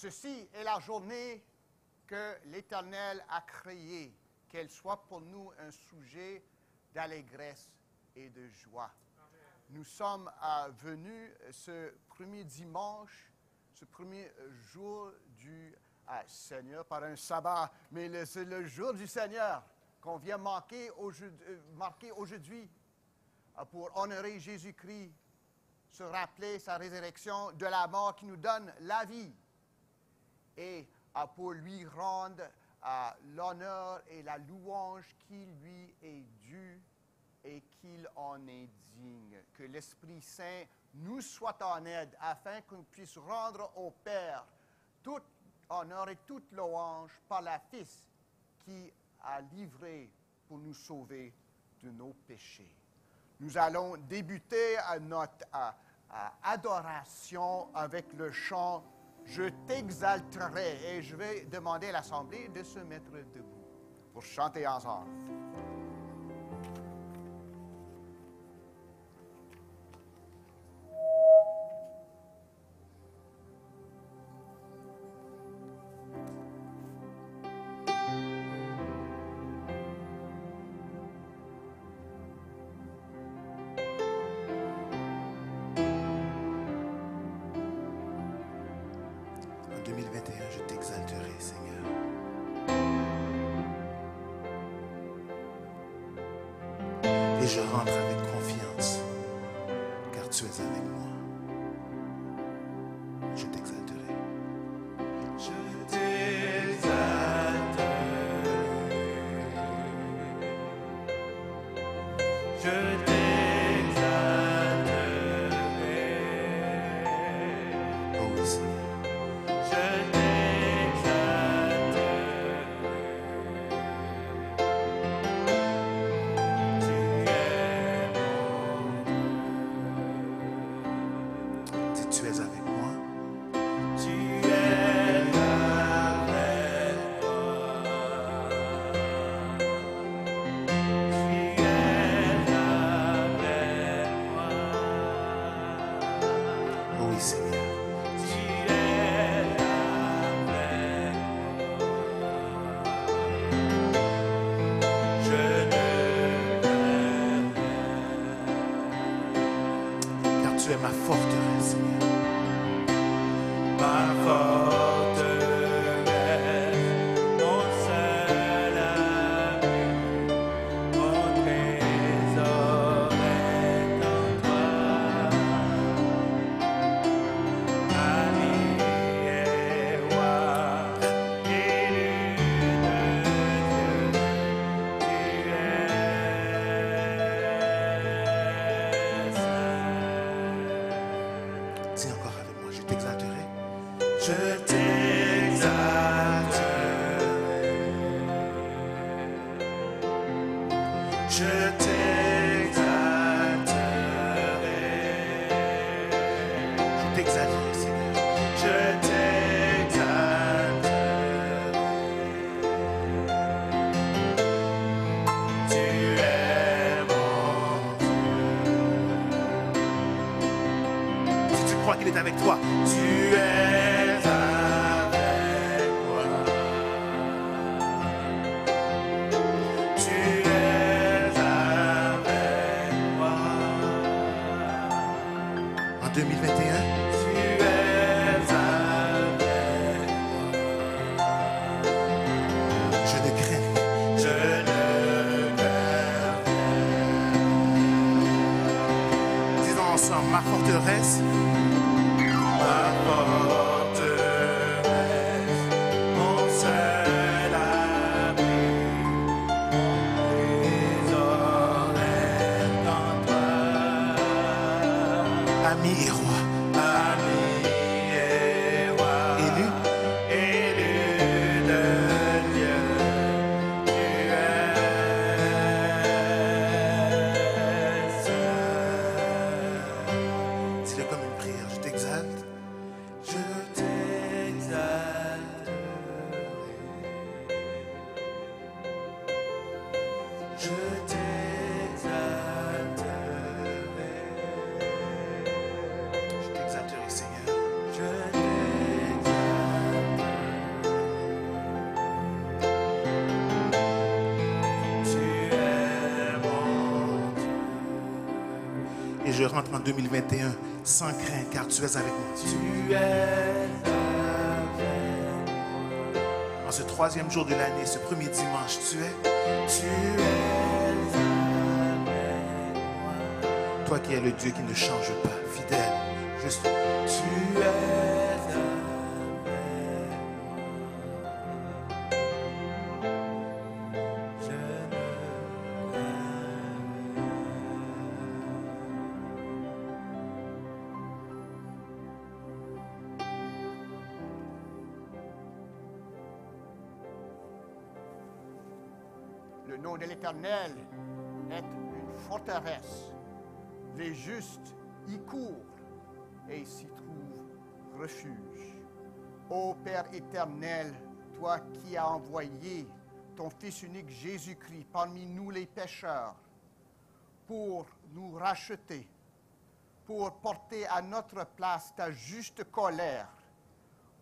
Ceci est la journée que l'Éternel a créée, qu'elle soit pour nous un sujet d'allégresse et de joie. Nous sommes venus ce premier dimanche, ce premier jour du Seigneur, par un sabbat, mais c'est le jour du Seigneur qu'on vient marquer aujourd'hui pour honorer Jésus-Christ, se rappeler sa résurrection de la mort qui nous donne la vie et pour lui rendre l'honneur et la louange qui lui est due et qu'il en est digne. Que l'Esprit Saint nous soit en aide afin qu'on puisse rendre au Père tout honneur et toute louange par la Fils qui a livré pour nous sauver de nos péchés. Nous allons débuter notre adoration avec le chant « Je t'exalterai » et je vais demander à l'Assemblée de se mettre debout pour chanter ensemble. Et je rentre avec confiance, car tu es avec moi. Je t'exalterai. Je t'exalterai. Je t'exalterai. Oh oui, Seigneur. Je avec toi. Tu es avec moi. Tu es avec moi. En 2021, tu es avec moi. Je ne crains rien. Je ne crains rien. Disons ensemble, ma forteresse. Et je rentre en 2021 sans crainte, car tu es avec moi. Tu es avec moi. En ce troisième jour de l'année, ce premier dimanche, tu es avec moi. toi qui es le Dieu qui ne change pas, fidèle. Juste. Tu es avec moi. Je Le nom de l'Éternel est une forteresse. Les justes y courent et s'y trouvent refuge. Ô Père éternel, toi qui as envoyé ton Fils unique Jésus-Christ parmi nous les pécheurs pour nous racheter, pour porter à notre place ta juste colère,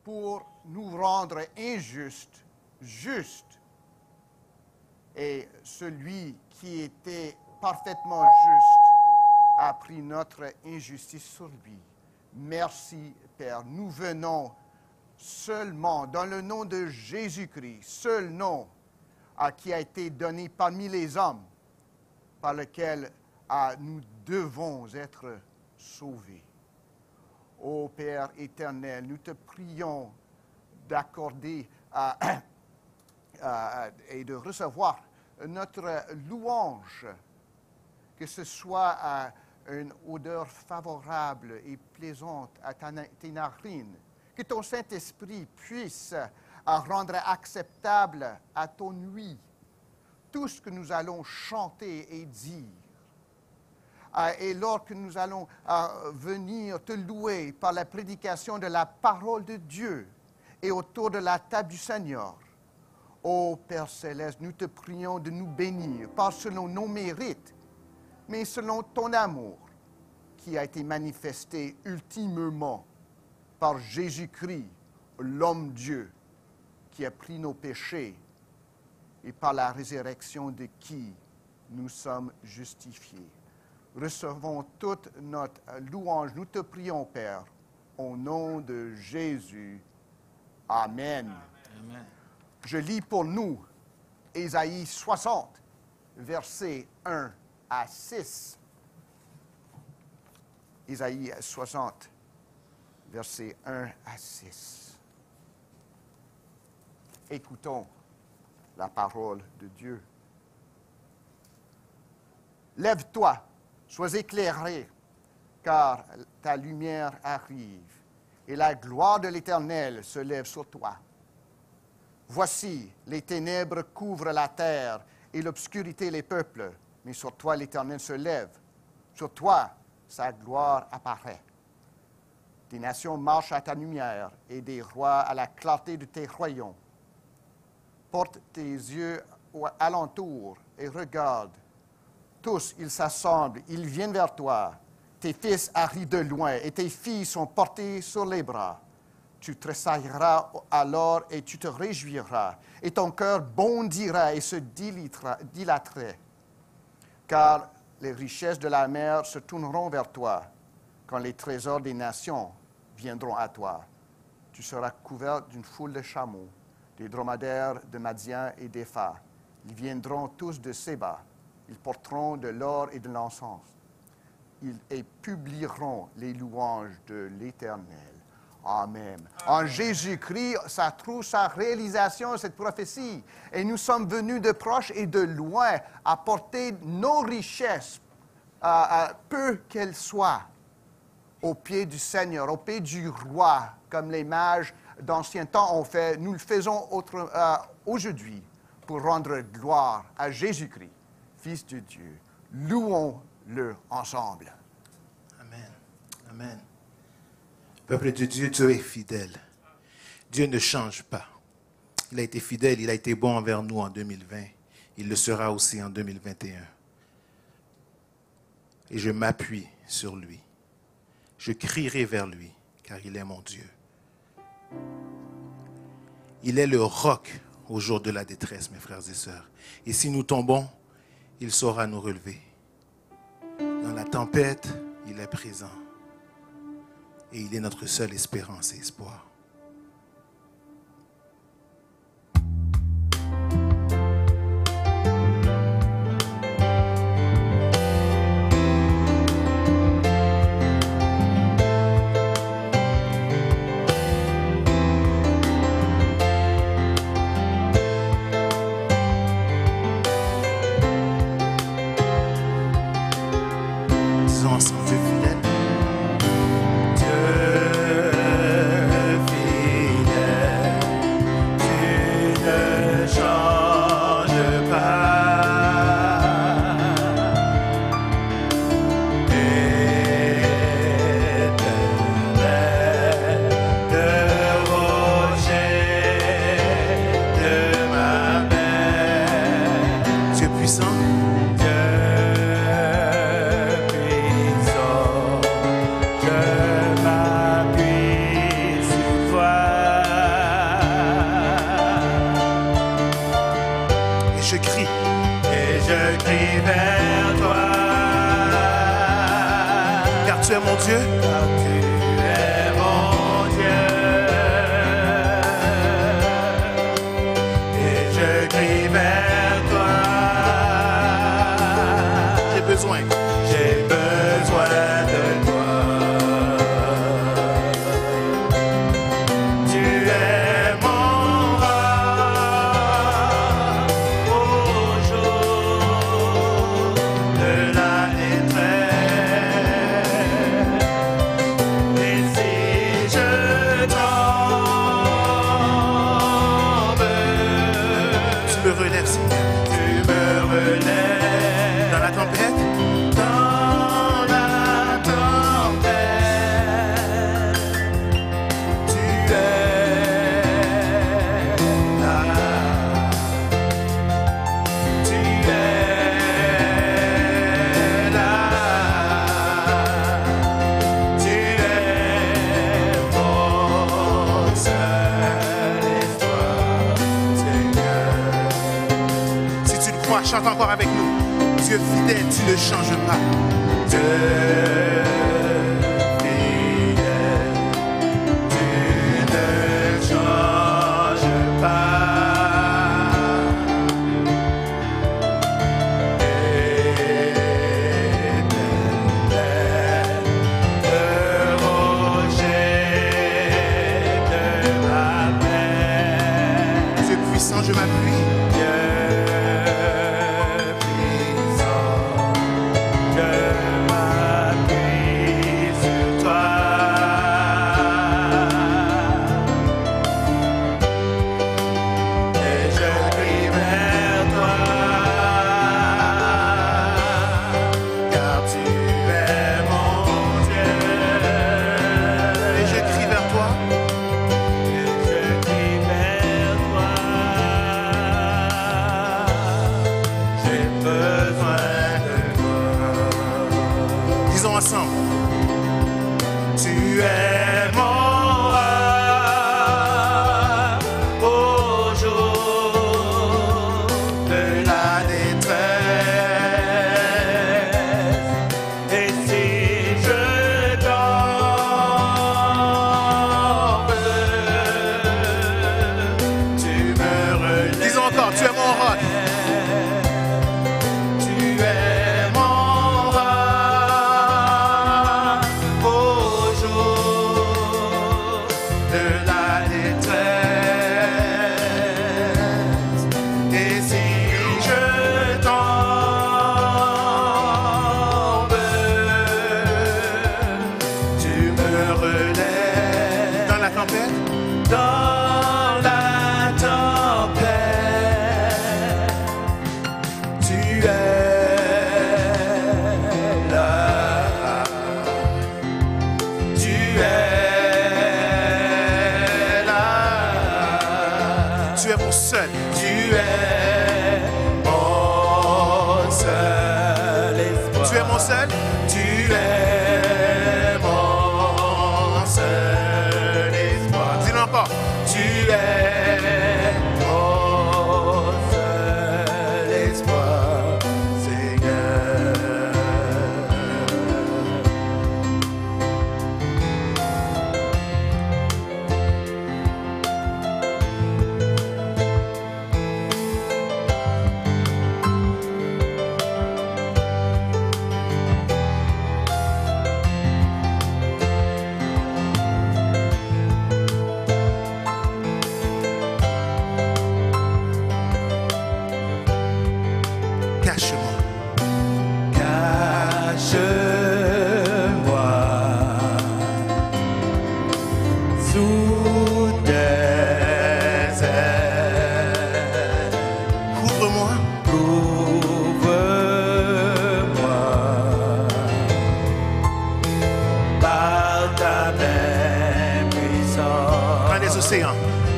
pour nous rendre injustes, justes. Et celui qui était parfaitement juste a pris notre injustice sur lui. Merci, Père. Nous venons seulement dans le nom de Jésus-Christ, seul nom qui a été donné parmi les hommes, par lequel nous devons être sauvés. Ô Père éternel, nous te prions d'accorder et de recevoir notre louange, que ce soit une odeur favorable et plaisante à tes narines, que ton Saint-Esprit puisse rendre acceptable à ton ouïe tout ce que nous allons chanter et dire. Et lorsque nous allons venir te louer par la prédication de la parole de Dieu et autour de la table du Seigneur, ô Père céleste, nous te prions de nous bénir, pas selon nos mérites, mais selon ton amour qui a été manifesté ultimement par Jésus-Christ, l'homme Dieu, qui a pris nos péchés et par la résurrection de qui nous sommes justifiés. Recevons toute notre louange. Nous te prions, Père, au nom de Jésus. Amen. Amen. Je lis pour nous Ésaïe 60, versets 1 à 6. Ésaïe 60, versets 1 à 6. Écoutons la parole de Dieu. Lève-toi, sois éclairé, car ta lumière arrive, et la gloire de l'Éternel se lève sur toi. Voici, les ténèbres couvrent la terre et l'obscurité les peuples, mais sur toi l'Éternel se lève. Sur toi, sa gloire apparaît. Des nations marchent à ta lumière et des rois à la clarté de tes royaumes. Porte tes yeux alentour et regarde. Tous, ils s'assemblent, ils viennent vers toi. Tes fils arrivent de loin et tes filles sont portées sur les bras. Tu tressailleras alors et tu te réjouiras, et ton cœur bondira et se dilaterait. Car les richesses de la mer se tourneront vers toi, quand les trésors des nations viendront à toi. Tu seras couvert d'une foule de chameaux, des dromadaires de Madian et d'Épha. Ils viendront tous de Séba. Ils porteront de l'or et de l'encens. Ils publieront les louanges de l'Éternel. Amen. En Jésus-Christ, ça trouve sa réalisation, cette prophétie. Et nous sommes venus de proche et de loin apporter nos richesses, peu qu'elles soient, au pied du Seigneur, au pied du roi, comme les mages d'ancien temps ont fait. Nous le faisons aujourd'hui pour rendre gloire à Jésus-Christ, Fils de Dieu. Louons-le ensemble. Amen. Amen. Peuple de Dieu, Dieu est fidèle. Dieu ne change pas. Il a été fidèle, il a été bon envers nous en 2020. Il le sera aussi en 2021. Et je m'appuie sur lui. Je crierai vers lui, car il est mon Dieu. Il est le roc au jour de la détresse, mes frères et sœurs. Et si nous tombons, il saura nous relever. Dans la tempête, Il est présent. Et il est notre seule espérance et espoir. Disons ensemble, Dieu fidèle. Tu es mon Dieu, car tu es mon Dieu, et je crie vers toi. J'ai besoin de toi. Tu es mon roi au jour de la détresse. Chante encore avec nous. Dieu fidèle, tu ne changes pas. Dieu fidèle, tu ne changes pas. Éternel, le rocher de ma paix. Dieu puissant, je m'appuie.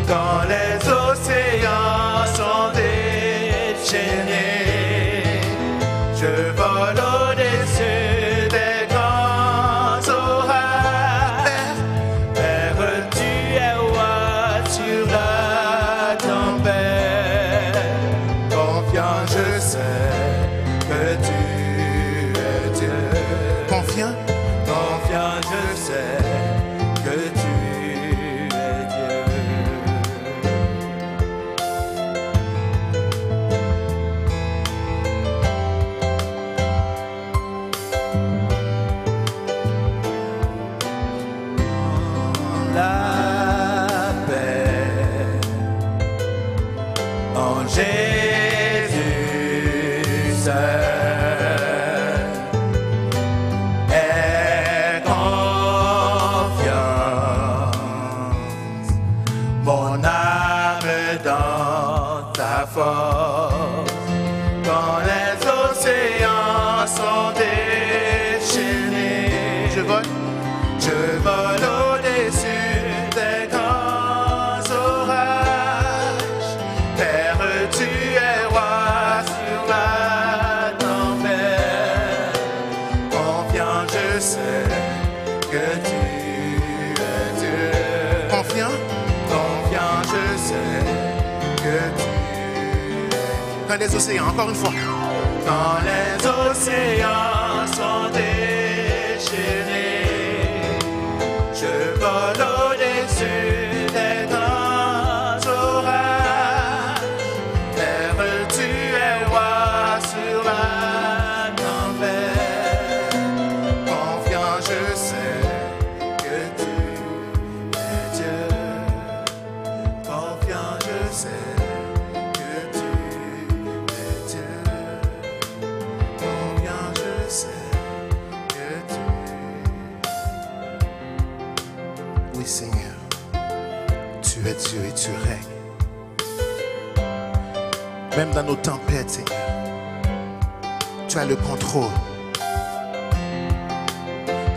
quand les océans sont déchaînés. Je vole au-dessus des grands orages. Père, tu es roi sur la tempête. Confiant, je sais que tu es Dieu. Confiant, Confiant, je sais que tu es Dieu. La paix en Jésus seul est confiance, mon âme dans ta force, quand les océans sont déchaînés. je vole. Je vole au-dessus des grands orages. Père, tu es roi sur la tempête. Confiant, je sais que tu es Dieu. Confiant, Confiant, je sais que tu es. quand les océans, encore une fois. Quand les océans sont déchaînés, je vole au-dessus des grands orages. Père, tu es roi sur la tempête. Confiant, je sais que tu es Dieu. Confiant, je sais que tu es Dieu. Confiant, je sais que tu es. Oui, Seigneur, tu es Dieu et tu règnes. Même dans nos tempêtes, Seigneur, tu as le contrôle.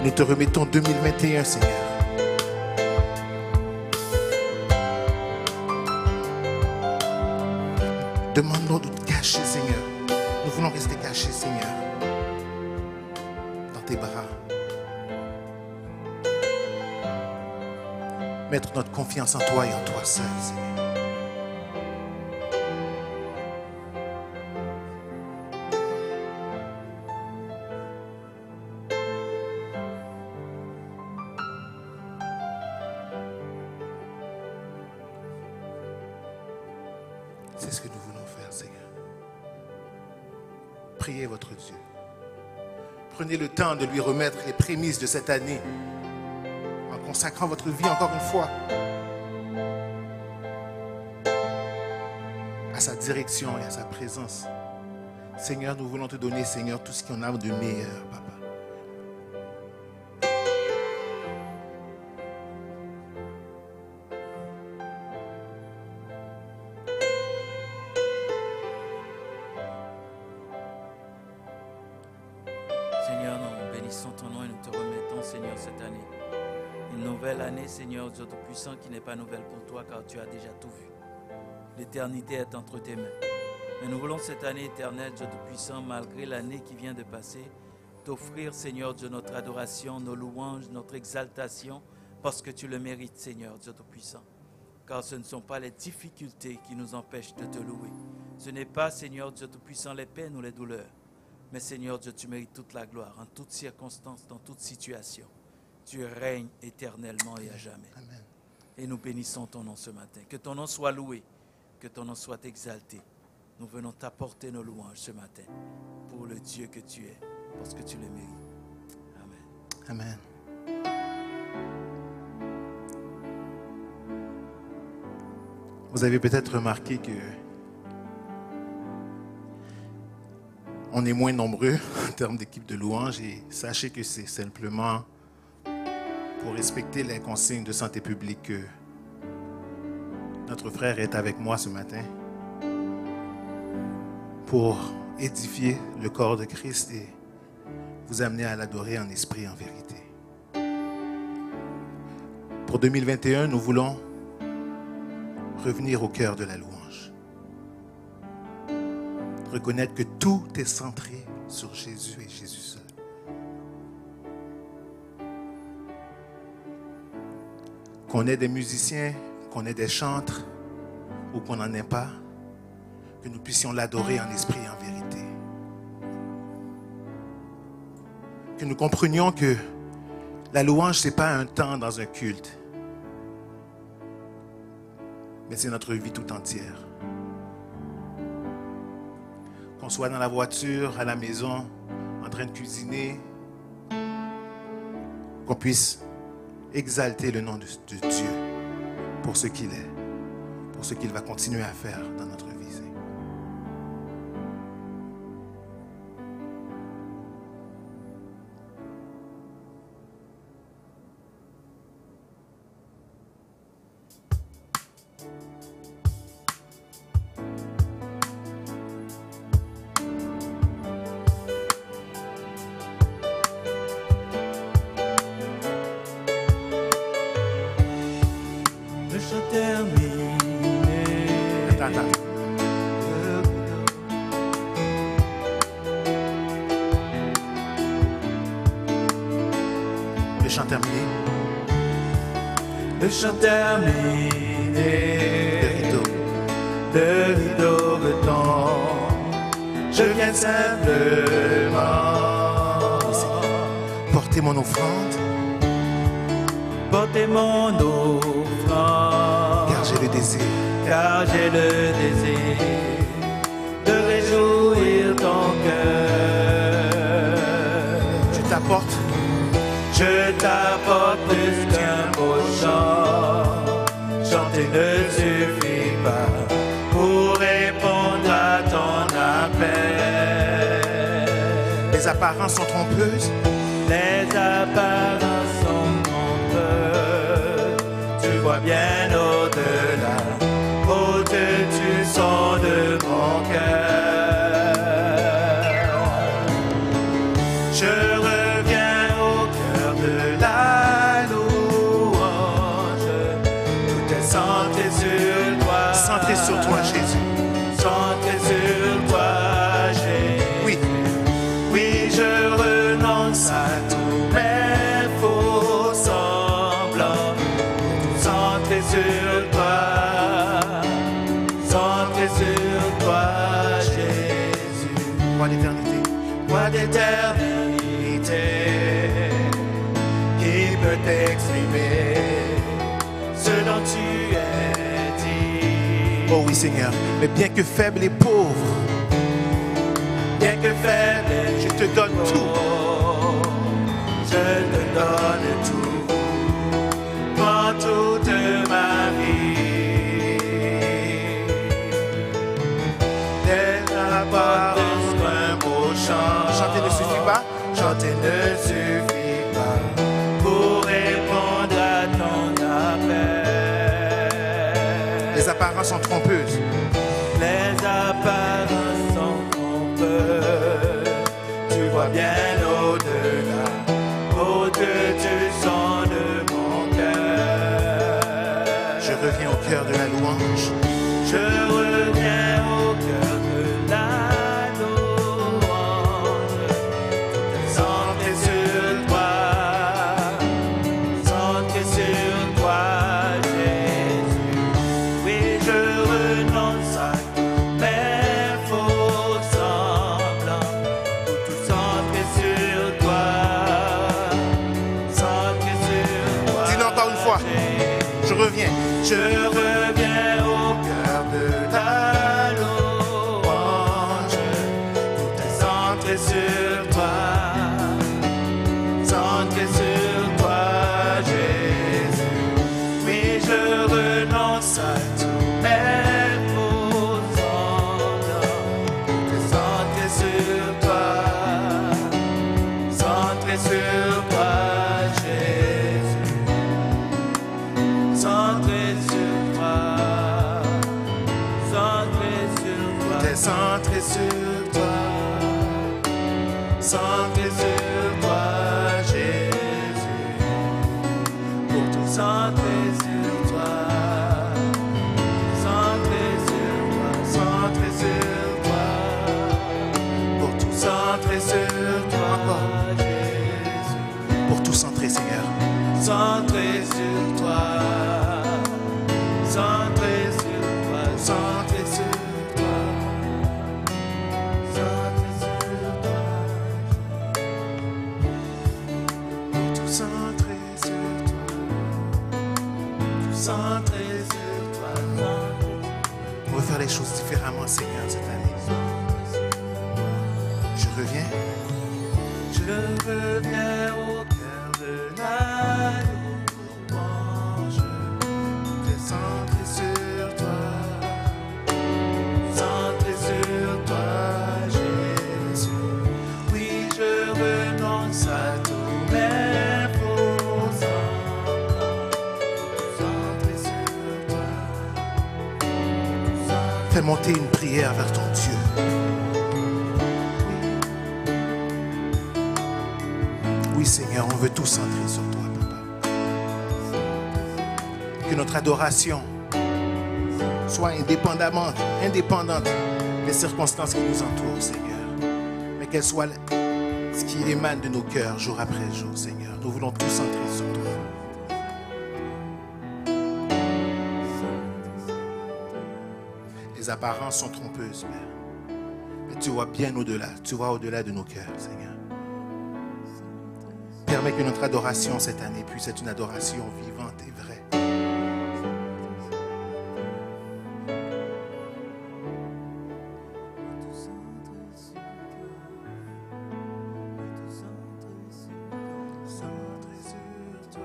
Nous te remettons 2021, Seigneur. Demande-nous de te cacher, Seigneur. Nous voulons rester cachés, Seigneur, dans tes bras. Mettre notre confiance en toi et en toi seul, Seigneur. C'est ce que nous voulons faire, Seigneur. Priez votre Dieu. Prenez le temps de lui remettre les prémices de cette année en consacrant votre vie encore une fois à sa direction et à sa présence. Seigneur, nous voulons te donner, Seigneur, tout ce qu'on a de meilleur, Papa. Seigneur, nous bénissons ton nom et nous te remettons, Seigneur, cette année. Une nouvelle année, Seigneur, Dieu Tout-Puissant, qui n'est pas nouvelle pour toi, car tu as déjà tout vu. L'éternité est entre tes mains. Mais nous voulons cette année éternelle, Dieu Tout-Puissant, malgré l'année qui vient de passer, t'offrir, Seigneur Dieu, notre adoration, nos louanges, notre exaltation, parce que tu le mérites, Seigneur Dieu Tout-Puissant. Car ce ne sont pas les difficultés qui nous empêchent de te louer. Ce n'est pas, Seigneur Dieu Tout-Puissant, les peines ou les douleurs. Mais Seigneur Dieu, tu mérites toute la gloire, en toutes circonstances, dans toute situation. Tu règnes éternellement et à jamais. Amen. Et nous bénissons ton nom ce matin. Que ton nom soit loué, que ton nom soit exalté. Nous venons t'apporter nos louanges ce matin pour le Dieu que tu es, parce que tu le mérites. Amen. Amen. Vous avez peut-être remarqué que on est moins nombreux en termes d'équipe de louanges et sachez que c'est simplement pour respecter les consignes de santé publique que notre frère est avec moi ce matin pour édifier le corps de Christ et vous amener à l'adorer en esprit et en vérité. Pour 2021, nous voulons revenir au cœur de la louange. Reconnaître que tout est centré sur Jésus et Jésus seul. Qu'on ait des musiciens, qu'on ait des chantres ou qu'on n'en ait pas, que nous puissions l'adorer en esprit et en vérité. Que nous comprenions que la louange, ce n'est pas un temps dans un culte, mais c'est notre vie tout entière. Qu'on soit dans la voiture, à la maison, en train de cuisiner, qu'on puisse exalter le nom de Dieu pour ce qu'il est, pour ce qu'il va continuer à faire dans notre vie. Le chant terminé, le rideau retombe, je viens simplement porter mon offrande, car j'ai le désir, de réjouir ton cœur. Je t'apporte plus qu'un beau chant. Chanter ne suffit pas pour répondre à ton appel. Les apparences sont trompeuses. Les apparences sont trompeuses. Tu vois bien au-delà, au-dessus son de mon cœur. Je reviens au cœur de la louange. Tout est centré sur toi. Centré sur toi, Jésus. Centré sur toi, Jésus. Oui. Oui, je renonce à tous mes faux semblants. Centré sur toi. Centré sur toi, Jésus. Roi d'éternité. Roi d'éternité. Qui peut t'exprimer ce dont tu es dit. Oh oui, Seigneur. Mais bien que faible et pauvre, Bien que faible, je te donne tout. je te donne tout, dans toute ma vie. Des apparences qu'un beau chant. Chanter ne suffit pas. Chanter ne suffit pas pour répondre à ton appel. Les apparences sont trompeuses. Les apparences sont trompeuses. Tu vois bien au-delà, au-dessus son de mon cœur. Je reviens au cœur de la louange. Je reviens au cœur de la louange. Centré sur toi, centré sur toi, Jésus. Oui, je renonce à tous mes faux semblants. Tout centré sur toi, centré sur toi. Dis-le encore une fois. Je reviens. Je reviens au cœur de ta louange. Tout est centré sur toi, centré sur toi, Jésus. Oui, je renonce à tous mes faux semblants. Tout est centré sur toi, centré sur toi, Jésus. Centré sur toi, centré sur toi. T'es centré sur toi, centré sur toi, Jésus. Pour tout centré sur toi, centré sur toi, centré sur toi, centré sur toi, centré sur toi. Tout centré sur toi, tout centré sur toi. On veut faire les choses différemment, Seigneur, cette année. Je reviens. Je reviens au cœur de la louange, tout est centré sur toi, centré sur toi, Jésus. Oui, je renonce à tous mes faux semblants, centré sur toi, Fais monter une prière vers ton Dieu. Oui, Seigneur, on veut tout centrer sur toi, Papa. Que notre adoration soit indépendante des circonstances qui nous entourent, Seigneur. Mais qu'elle soit ce qui émane de nos cœurs jour après jour, Seigneur. Nous voulons tout centrer sur toi. Les apparences sont trompeuses, Père. Mais tu vois bien au-delà. Tu vois au-delà de nos cœurs, Seigneur. Permets que notre adoration cette année puisse être une adoration vivante et vraie. centré sur toi,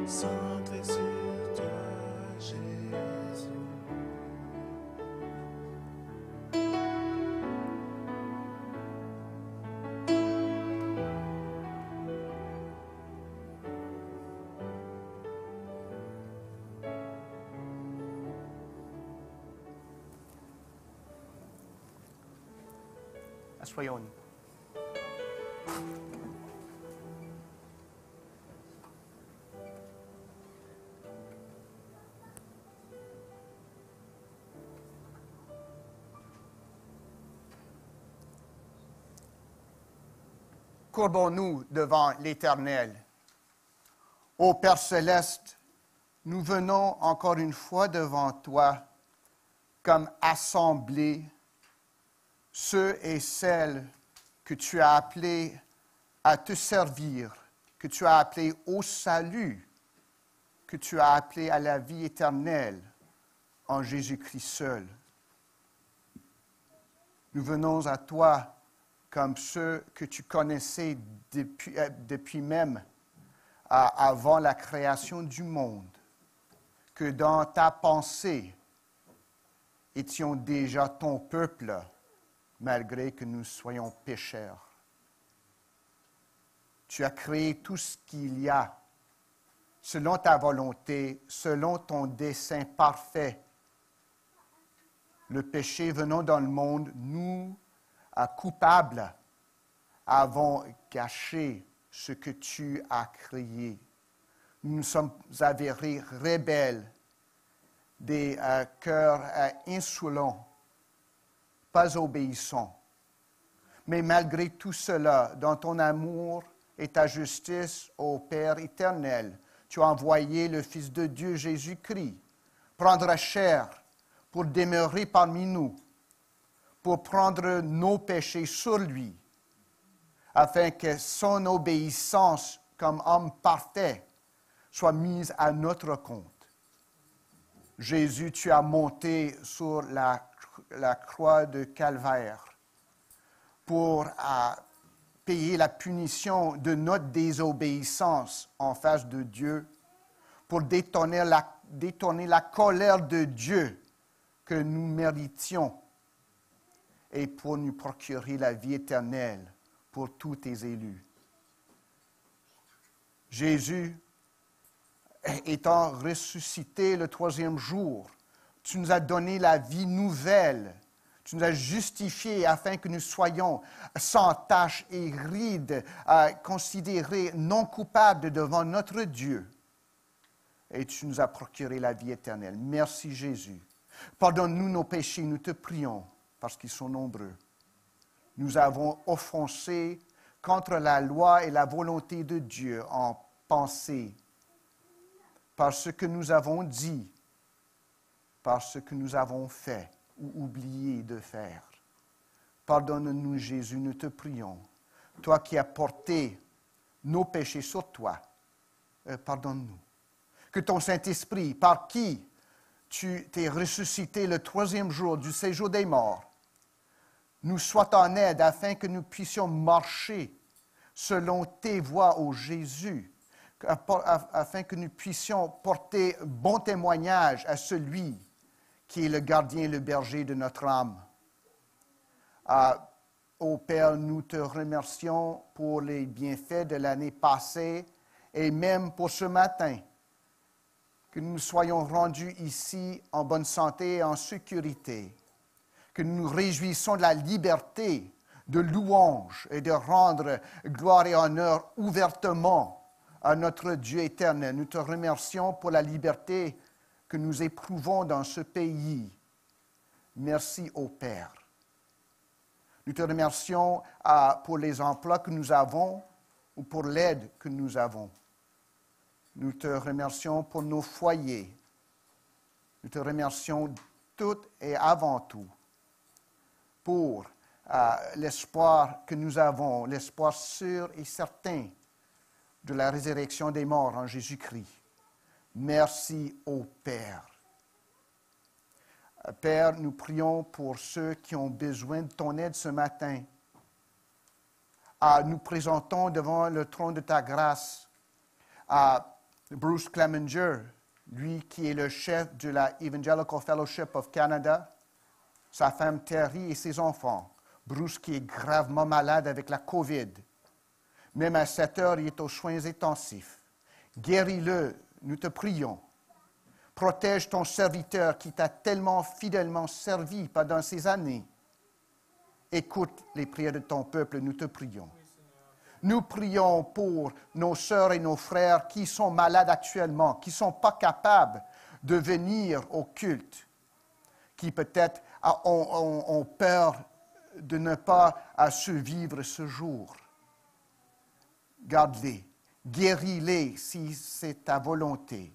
centré sur toi, Jésus. Asseyons-nous. Courbons-nous devant l'Éternel. Ô Père céleste, nous venons encore une fois devant toi comme assemblée, ceux et celles que tu as appelés à te servir, que tu as appelés au salut, que tu as appelés à la vie éternelle en Jésus-Christ seul. Nous venons à toi comme ceux que tu connaissais depuis même avant la création du monde, que dans ta pensée étions déjà ton peuple, malgré que nous soyons pécheurs. Tu as créé tout ce qu'il y a, selon ta volonté, selon ton dessein parfait. Le péché venant dans le monde, nous, coupables, avons gâché ce que tu as créé. Nous nous sommes avérés rebelles, des cœurs insolents, pas obéissants. Mais malgré tout cela, dans ton amour et ta justice, ô Père éternel, tu as envoyé le Fils de Dieu, Jésus-Christ, prendre chair pour demeurer parmi nous, pour prendre nos péchés sur lui, afin que son obéissance comme homme parfait soit mise à notre compte. Jésus, tu as monté sur la croix de Calvaire pour payer la punition de notre désobéissance en face de Dieu, pour détourner la colère de Dieu que nous méritions et pour nous procurer la vie éternelle pour tous tes élus. Jésus, étant ressuscité le troisième jour, tu nous as donné la vie nouvelle. Tu nous as justifiés afin que nous soyons sans tache et ride, considérés non coupables devant notre Dieu. Et tu nous as procuré la vie éternelle. Merci Jésus. Pardonne-nous nos péchés, nous te prions, parce qu'ils sont nombreux. Nous avons offensé contre la loi et la volonté de Dieu en pensée, par ce que nous avons dit, par ce que nous avons fait ou oublié de faire. Pardonne-nous, Jésus, nous te prions. Toi qui as porté nos péchés sur toi, pardonne-nous. Que ton Saint-Esprit, par qui tu t'es ressuscité le 3e jour du séjour des morts, nous soit en aide afin que nous puissions marcher selon tes voies, ô Jésus, afin que nous puissions porter bon témoignage à celui qui est le gardien et le berger de notre âme. Ô Père, nous te remercions pour les bienfaits de l'année passée et même pour ce matin, que nous soyons rendus ici en bonne santé et en sécurité, que nous nous réjouissons de la liberté de louange et de rendre gloire et honneur ouvertement à notre Dieu éternel. Nous te remercions pour la liberté que nous éprouvons dans ce pays. Merci, ô Père. Nous te remercions pour les emplois que nous avons ou pour l'aide que nous avons. Nous te remercions pour nos foyers. Nous te remercions tout et avant tout pour l'espoir que nous avons, l'espoir sûr et certain de la résurrection des morts en Jésus-Christ. Merci, ô Père. Père, nous prions pour ceux qui ont besoin de ton aide ce matin. Nous présentons devant le trône de ta grâce Bruce Clemenger, lui qui est le chef de la Evangelical Fellowship of Canada, sa femme Terry et ses enfants. Bruce qui est gravement malade avec la COVID. Même à 7 heures, il est aux soins intensifs. Guéris-le, nous te prions. Protège ton serviteur qui t'a tellement fidèlement servi pendant ces années. Écoute les prières de ton peuple, nous te prions. Nous prions pour nos sœurs et nos frères qui sont malades actuellement, qui ne sont pas capables de venir au culte, qui peut-être ont peur de ne pas survivre ce jour. Garde-les, guéris-les si c'est ta volonté.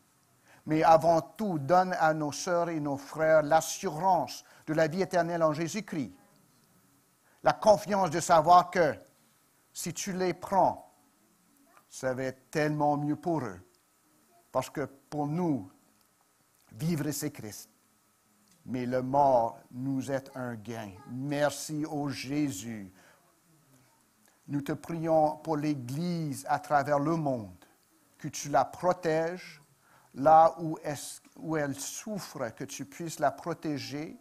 Mais avant tout, donne à nos sœurs et nos frères l'assurance de la vie éternelle en Jésus-Christ. La confiance de savoir que si tu les prends, ça va être tellement mieux pour eux. Parce que pour nous, vivre c'est Christ. Mais le mort nous est un gain. Merci ô Jésus. Nous te prions pour l'Église à travers le monde, que tu la protèges, là où elle souffre, que tu puisses la protéger,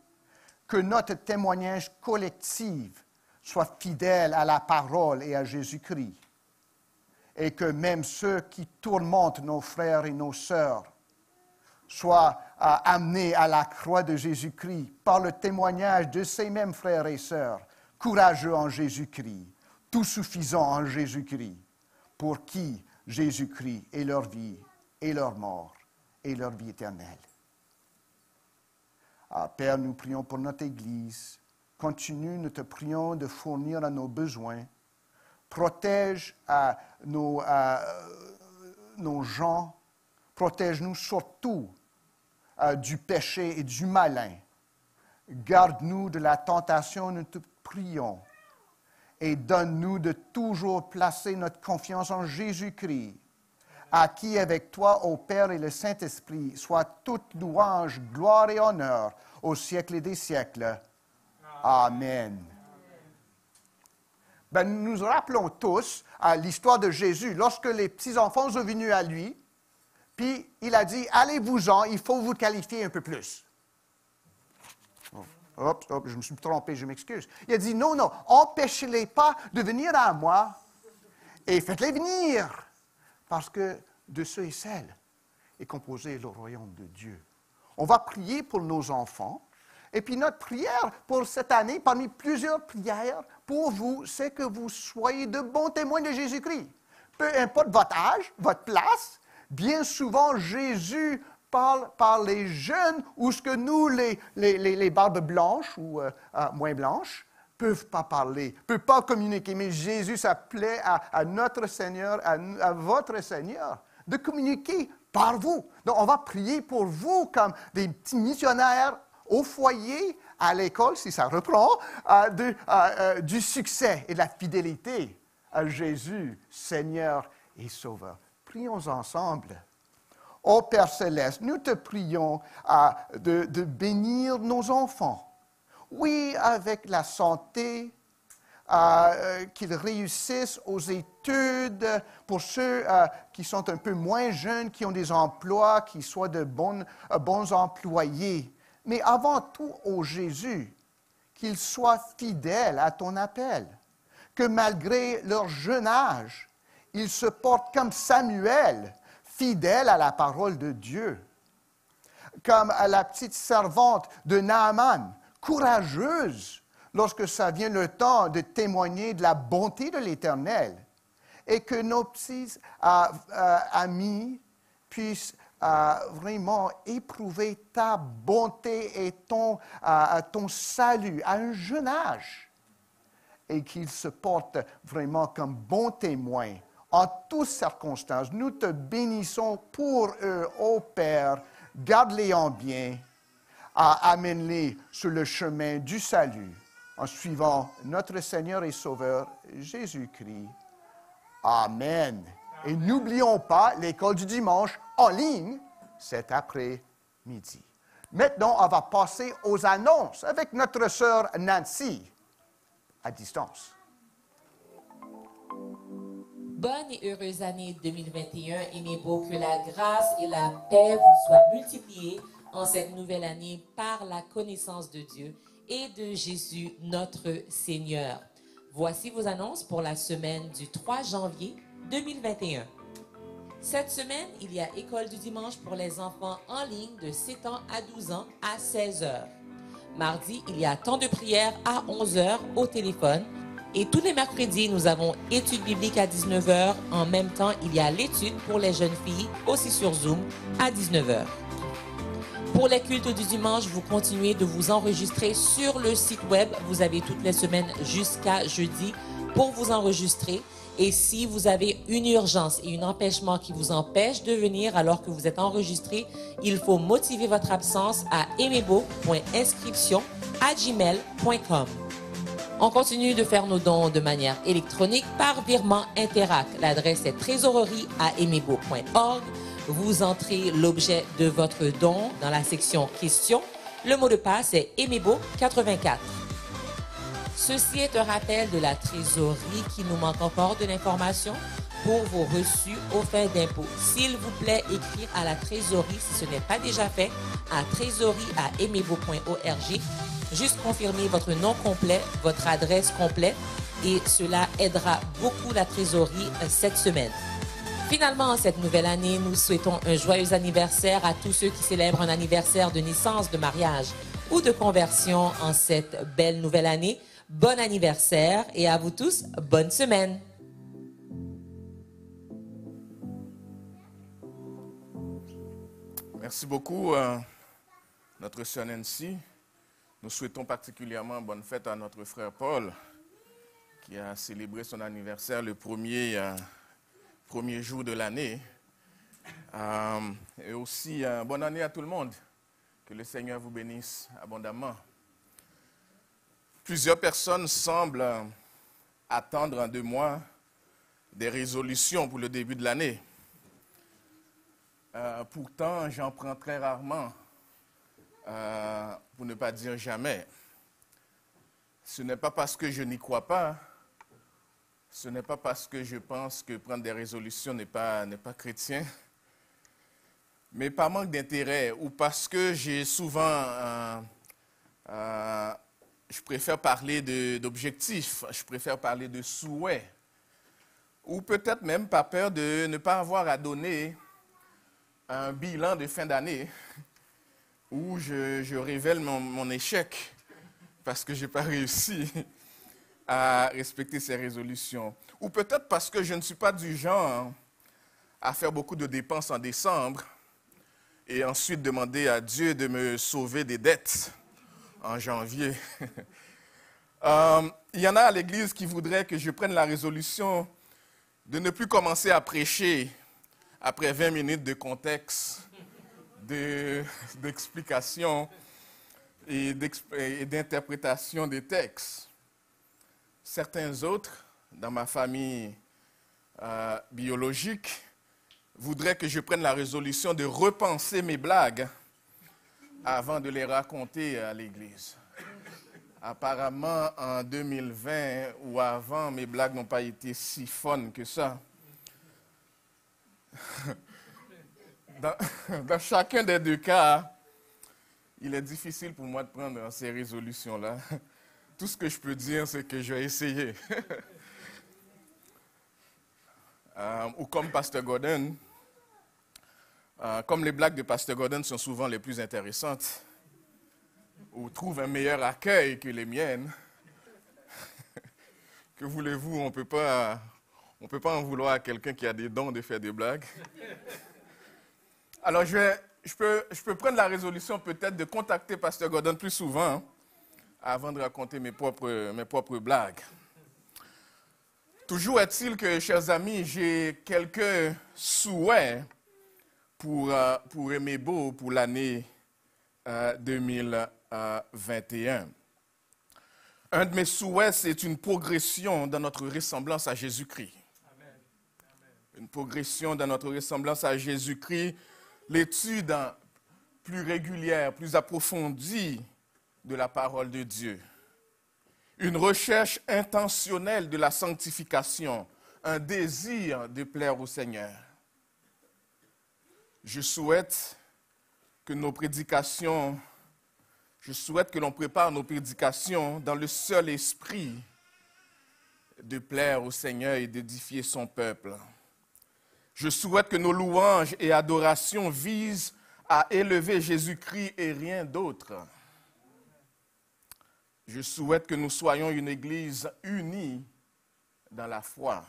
que notre témoignage collectif soit fidèle à la parole et à Jésus-Christ, et que même ceux qui tourmentent nos frères et nos sœurs soient amenés à la croix de Jésus-Christ par le témoignage de ces mêmes frères et sœurs, courageux en Jésus-Christ, tout suffisant en Jésus-Christ, pour qui Jésus-Christ est leur vie et leur mort et leur vie éternelle. Père, nous prions pour notre Église. Continue, nous te prions de fournir à nos besoins. Protège nos gens. Protège-nous surtout du péché et du malin. Garde-nous de la tentation, nous te prions. Et donne-nous de toujours placer notre confiance en Jésus-Christ, à qui avec toi, ô Père et le Saint-Esprit, soit toute louange, gloire et honneur au siècle des siècles. Amen. Nous nous rappelons tous l'histoire de Jésus. Lorsque les petits-enfants sont venus à lui, puis il a dit, allez-vous-en, il faut vous qualifier un peu plus. Je me suis trompé, je m'excuse. Il a dit, non, empêchez-les pas de venir à moi et faites-les venir. Parce que de ceux et celles est composé le royaume de Dieu. On va prier pour nos enfants. Et puis notre prière pour cette année, parmi plusieurs prières pour vous, c'est que vous soyez de bons témoins de Jésus-Christ. Peu importe votre âge, votre place, bien souvent Jésus parle par les jeunes ou ce que nous, les barbes blanches ou moins blanches, peuvent pas parler, ne peuvent pas communiquer. Mais Jésus, ça plaît à notre Seigneur, à votre Seigneur, de communiquer par vous. Donc, on va prier pour vous comme des petits missionnaires au foyer, à l'école, si ça reprend, du succès et de la fidélité à Jésus, Seigneur et Sauveur. Prions ensemble. Ô Père Céleste, nous te prions de bénir nos enfants. Oui, avec la santé, qu'ils réussissent aux études, pour ceux qui sont un peu moins jeunes, qui ont des emplois, qui soient de bons employés. Mais avant tout, ô Jésus, qu'ils soient fidèles à ton appel, que malgré leur jeune âge, ils se portent comme Samuel, fidèles à la parole de Dieu, comme à la petite servante de Naaman, courageuse lorsque ça vient le temps de témoigner de la bonté de l'Éternel, et que nos petits amis puissent vraiment éprouver ta bonté et ton salut à un jeune âge, et qu'ils se portent vraiment comme bons témoins en toutes circonstances. Nous te bénissons pour eux, ô Père, garde-les en bien, amène-les sur le chemin du salut, en suivant notre Seigneur et Sauveur, Jésus-Christ. Amen. Et n'oublions pas l'école du dimanche en ligne cet après-midi. Maintenant, on va passer aux annonces avec notre sœur Nancy, à distance. Bonne et heureuse année 2021. Aimez-vous que la grâce et la paix vous soient multipliées en cette nouvelle année par la connaissance de Dieu et de Jésus notre Seigneur. Voici vos annonces pour la semaine du 3 janvier 2021. Cette semaine, il y a école du dimanche pour les enfants en ligne de 7 ans à 12 ans à 16 h. Mardi, il y a temps de prière à 11 h au téléphone. Et tous les mercredis, nous avons études bibliques à 19 h. En même temps, il y a l'étude pour les jeunes filles, aussi sur Zoom, à 19 h. Pour les cultes du dimanche, vous continuez de vous enregistrer sur le site web. Vous avez toutes les semaines jusqu'à jeudi pour vous enregistrer. Et si vous avez une urgence et un empêchement qui vous empêche de venir alors que vous êtes enregistré, il faut motiver votre absence à emebo.inscription@gmail.com. On continue de faire nos dons de manière électronique par virement Interac. L'adresse est trésorerie@emebo.org. Vous entrez l'objet de votre don dans la section questions. Le mot de passe est emebo84. Ceci est un rappel de la trésorerie qui nous manque encore de l'information pour vos reçus aux fins d'impôts. S'il vous plaît, écrire à la trésorerie si ce n'est pas déjà fait à trésorerie@emebo.org. Juste confirmer votre nom complet, votre adresse complète et cela aidera beaucoup la trésorerie cette semaine. Finalement, en cette nouvelle année, nous souhaitons un joyeux anniversaire à tous ceux qui célèbrent un anniversaire de naissance, de mariage ou de conversion en cette belle nouvelle année. Bon anniversaire et à vous tous, bonne semaine. Merci beaucoup, notre sœur Nancy. Nous souhaitons particulièrement bonne fête à notre frère Paul, qui a célébré son anniversaire le premier jour de l'année. Et aussi, bonne année à tout le monde. Que le Seigneur vous bénisse abondamment. Plusieurs personnes semblent attendre en 2 mois des résolutions pour le début de l'année. Pourtant, j'en prends très rarement, pour ne pas dire jamais. Ce n'est pas parce que je n'y crois pas, ce n'est pas parce que je pense que prendre des résolutions n'est pas chrétien, mais par manque d'intérêt ou parce que j'ai souvent... je préfère parler d'objectifs, je préfère parler de souhaits, ou peut-être même par peur de ne pas avoir à donner un bilan de fin d'année où je révèle mon échec parce que je n'ai pas réussi à respecter ces résolutions. Ou peut-être parce que je ne suis pas du genre à faire beaucoup de dépenses en décembre et ensuite demander à Dieu de me sauver des dettes en janvier. Il y en a à l'église qui voudraient que je prenne la résolution de ne plus commencer à prêcher après 20 minutes de contexte, d'explication et d'interprétation des textes. Certains autres, dans ma famille biologique, voudraient que je prenne la résolution de repenser mes blagues avant de les raconter à l'église. Apparemment, en 2020 ou avant, mes blagues n'ont pas été si fun que ça. Dans chacun des deux cas, il est difficile pour moi de prendre ces résolutions-là. Tout ce que je peux dire, c'est que je vais essayer. Ou comme Pasteur Gordon, comme les blagues de Pasteur Gordon sont souvent les plus intéressantes, ou trouvent un meilleur accueil que les miennes, que voulez-vous, on ne peut pas en vouloir à quelqu'un qui a des dons de faire des blagues. Alors, je peux prendre la résolution peut-être de contacter Pasteur Gordon plus souvent avant de raconter mes propres blagues. Toujours est-il que, chers amis, j'ai quelques souhaits pour Aimer Beau pour l'année 2021. Un de mes souhaits, c'est une progression dans notre ressemblance à Jésus-Christ. Une progression dans notre ressemblance à Jésus-Christ, l'étude plus régulière, plus approfondie de la parole de Dieu. Une recherche intentionnelle de la sanctification, un désir de plaire au Seigneur. Je souhaite que l'on prépare nos prédications dans le seul esprit de plaire au Seigneur et d'édifier son peuple. Je souhaite que nos louanges et adorations visent à élever Jésus-Christ et rien d'autre. Je souhaite que nous soyons une Église unie dans la foi.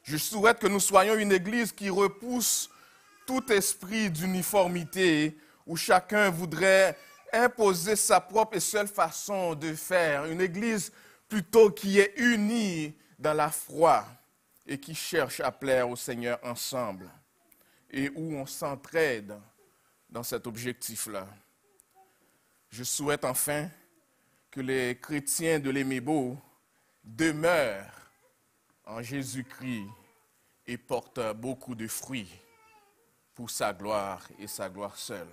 Je souhaite que nous soyons une Église qui repousse tout esprit d'uniformité où chacun voudrait imposer sa propre et seule façon de faire. Une Église plutôt qui est unie dans la foi et qui cherche à plaire au Seigneur ensemble et où on s'entraide dans cet objectif-là. Je souhaite enfin que les chrétiens de l'Aimer Beau demeurent en Jésus-Christ et portent beaucoup de fruits pour sa gloire et sa gloire seule.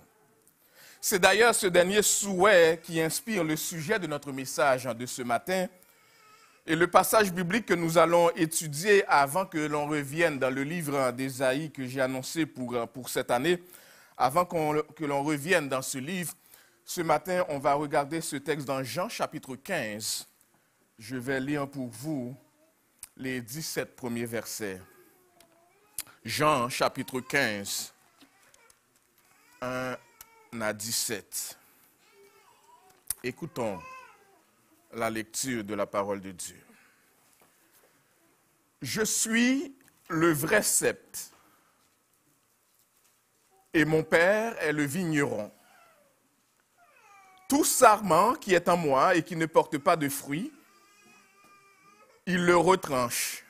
C'est d'ailleurs ce dernier souhait qui inspire le sujet de notre message de ce matin et le passage biblique que nous allons étudier avant que l'on revienne dans le livre d'Ésaïe que j'ai annoncé pour cette année. Avant que l'on revienne dans ce livre, ce matin, on va regarder ce texte dans Jean chapitre 15. Je vais lire pour vous les 17 premiers versets. Jean chapitre 15, 1 à 17. Écoutons la lecture de la parole de Dieu. Je suis le vrai cep, et mon Père est le vigneron. Tout sarment qui est en moi et qui ne porte pas de fruits, il le retranche.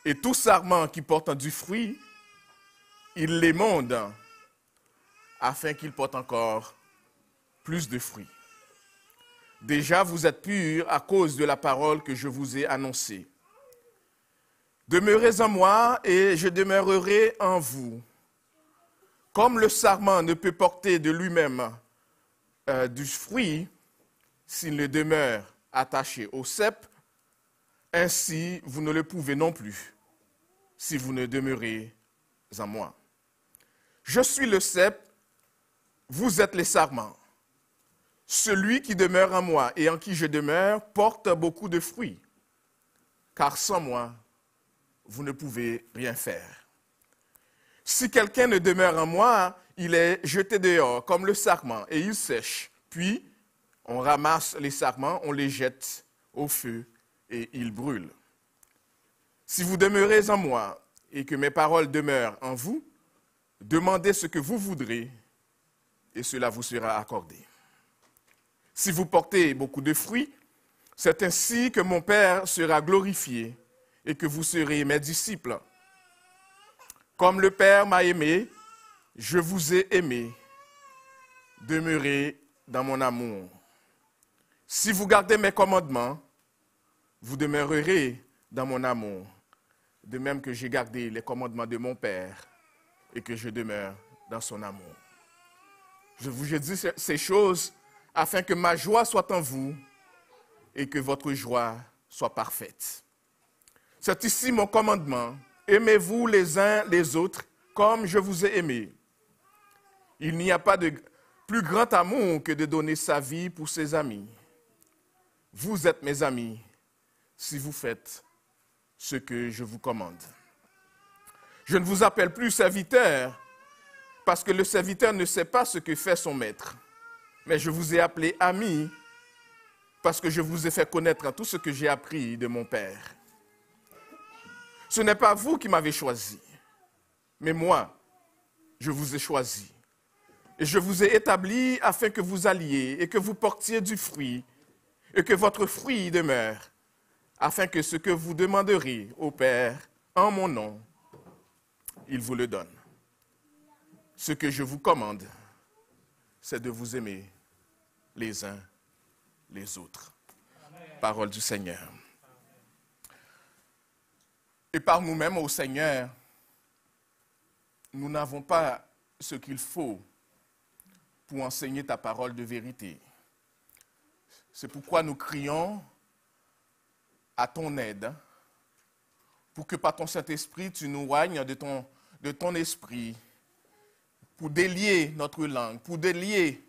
Et tout sarment qui porte du fruit, il l'émonde, afin qu'il porte encore plus de fruits. Déjà, vous êtes purs à cause de la parole que je vous ai annoncée. Demeurez en moi et je demeurerai en vous. Comme le sarment ne peut porter de lui-même du fruit s'il ne demeure attaché au cep, ainsi vous ne le pouvez non plus si vous ne demeurez en moi. Je suis le cep, vous êtes les sarments. Celui qui demeure en moi et en qui je demeure porte beaucoup de fruits, car sans moi, vous ne pouvez rien faire. Si quelqu'un ne demeure en moi, il est jeté dehors comme le sarment et il sèche. Puis, on ramasse les sarments, on les jette au feu et ils brûlent. Si vous demeurez en moi et que mes paroles demeurent en vous, demandez ce que vous voudrez et cela vous sera accordé. Si vous portez beaucoup de fruits, c'est ainsi que mon Père sera glorifié et que vous serez mes disciples. Comme le Père m'a aimé, je vous ai aimé. Demeurez dans mon amour. Si vous gardez mes commandements, vous demeurerez dans mon amour, de même que j'ai gardé les commandements de mon Père et que je demeure dans son amour. Je vous dis ces choses afin que ma joie soit en vous et que votre joie soit parfaite. C'est ici mon commandement. Aimez-vous les uns les autres comme je vous ai aimé. Il n'y a pas de plus grand amour que de donner sa vie pour ses amis. Vous êtes mes amis si vous faites ce que je vous commande. Je ne vous appelle plus serviteur parce que le serviteur ne sait pas ce que fait son maître. Mais je vous ai appelé ami parce que je vous ai fait connaître tout ce que j'ai appris de mon Père. Ce n'est pas vous qui m'avez choisi, mais moi, je vous ai choisi. Et je vous ai établi afin que vous alliez et que vous portiez du fruit et que votre fruit demeure, afin que ce que vous demanderez au Père en mon nom, il vous le donne. Ce que je vous commande, c'est de vous aimer les uns les autres. Parole du Seigneur. Et par nous-mêmes au Seigneur, nous n'avons pas ce qu'il faut pour enseigner ta parole de vérité. C'est pourquoi nous crions à ton aide, pour que par ton Saint-Esprit, tu nous oignes de ton esprit, pour délier notre langue, pour délier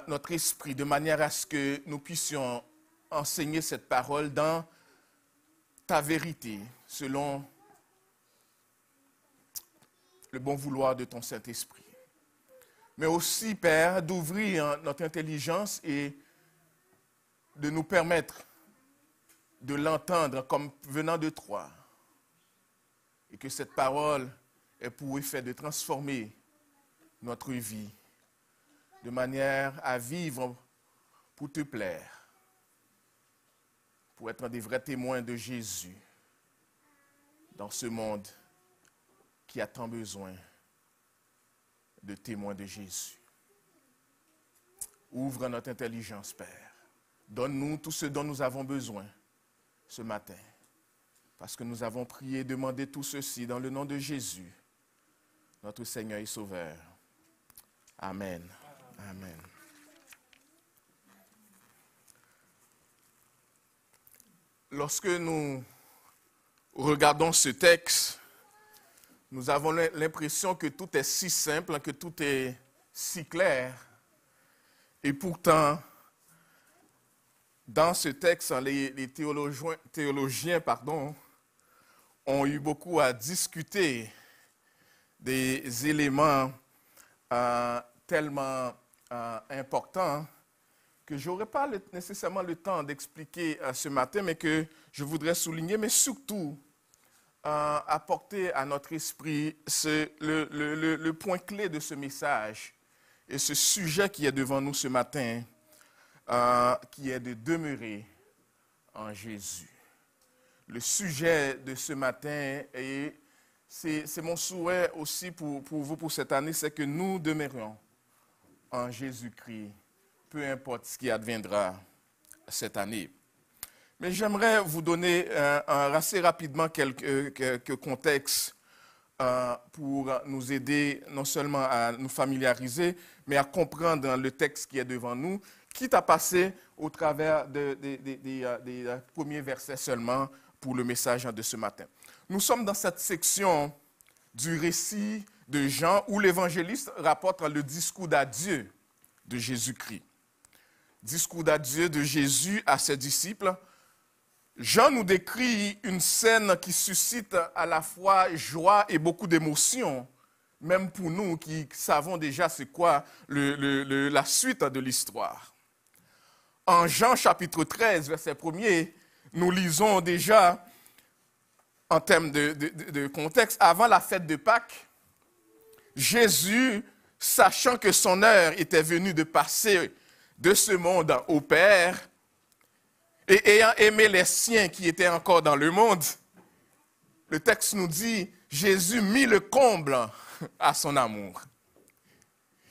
notre esprit, de manière à ce que nous puissions enseigner cette parole dans ta vérité, selon le bon vouloir de ton Saint-Esprit. Mais aussi, Père, d'ouvrir notre intelligence et de nous permettre de l'entendre comme venant de toi. Et que cette parole ait pour effet de transformer notre vie de manière à vivre pour te plaire, pour être des vrais témoins de Jésus dans ce monde qui a tant besoin de témoins de Jésus. Ouvre notre intelligence, Père. Donne-nous tout ce dont nous avons besoin ce matin, parce que nous avons prié et demandé tout ceci dans le nom de Jésus, notre Seigneur et Sauveur. Amen. Amen. Lorsque nous regardons ce texte, nous avons l'impression que tout est si simple, que tout est si clair. Et pourtant, dans ce texte, les théologiens ont eu beaucoup à discuter des éléments tellement importants que je n'aurai pas nécessairement le temps d'expliquer ce matin, mais que je voudrais souligner, mais surtout apporter à notre esprit le point clé de ce message et ce sujet qui est devant nous ce matin, qui est de demeurer en Jésus. Le sujet de ce matin, et c'est mon souhait aussi pour vous pour cette année, c'est que nous demeurions en Jésus-Christ, peu importe ce qui adviendra cette année. Mais j'aimerais vous donner assez rapidement quelques contextes pour nous aider non seulement à nous familiariser, mais à comprendre le texte qui est devant nous, quitte à passer au travers des premiers versets seulement pour le message de ce matin. Nous sommes dans cette section du récit de Jean où l'évangéliste rapporte le discours d'adieu de Jésus-Christ. Discours d'adieu de Jésus à ses disciples. Jean nous décrit une scène qui suscite à la fois joie et beaucoup d'émotion, même pour nous qui savons déjà c'est quoi la suite de l'histoire. En Jean chapitre 13, verset 1er, nous lisons déjà, en termes de contexte, avant la fête de Pâques, Jésus, sachant que son heure était venue de passer de ce monde au Père, et ayant aimé les siens qui étaient encore dans le monde, le texte nous dit, Jésus mit le comble à son amour.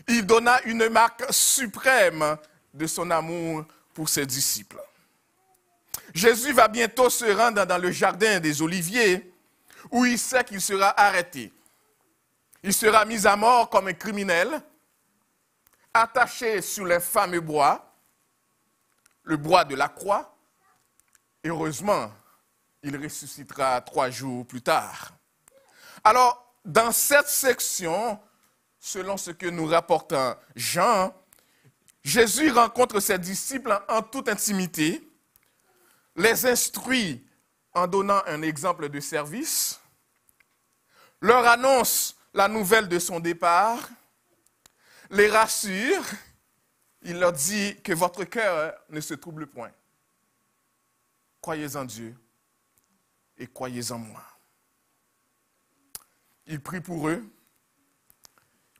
Il donna une marque suprême de son amour pour ses disciples. Jésus va bientôt se rendre dans le jardin des Oliviers, où il sait qu'il sera arrêté. Il sera mis à mort comme un criminel, attaché sur les fameux bois, le bois de la croix. Heureusement, il ressuscitera 3 jours plus tard. Alors, dans cette section, selon ce que nous rapporte Jean, Jésus rencontre ses disciples en toute intimité, les instruit en donnant un exemple de service, leur annonce la nouvelle de son départ, les rassure, il leur dit que votre cœur ne se trouble point. Croyez en Dieu et croyez en moi. Il prie pour eux,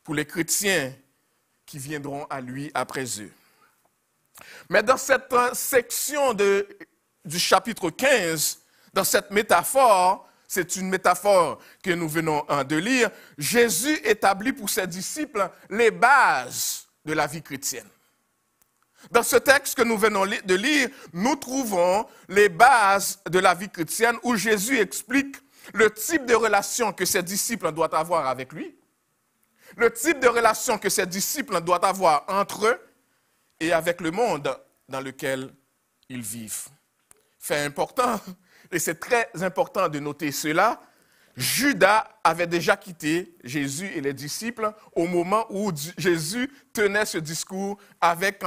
pour les chrétiens qui viendront à lui après eux. Mais dans cette section du chapitre 15, dans cette métaphore, c'est une métaphore que nous venons de lire, Jésus établit pour ses disciples les bases de la vie chrétienne. Dans ce texte que nous venons de lire, nous trouvons les bases de la vie chrétienne où Jésus explique le type de relation que ses disciples doivent avoir avec lui, le type de relation que ses disciples doivent avoir entre eux et avec le monde dans lequel ils vivent. Fait important, et c'est très important de noter cela, Judas avait déjà quitté Jésus et les disciples au moment où Jésus tenait ce discours avec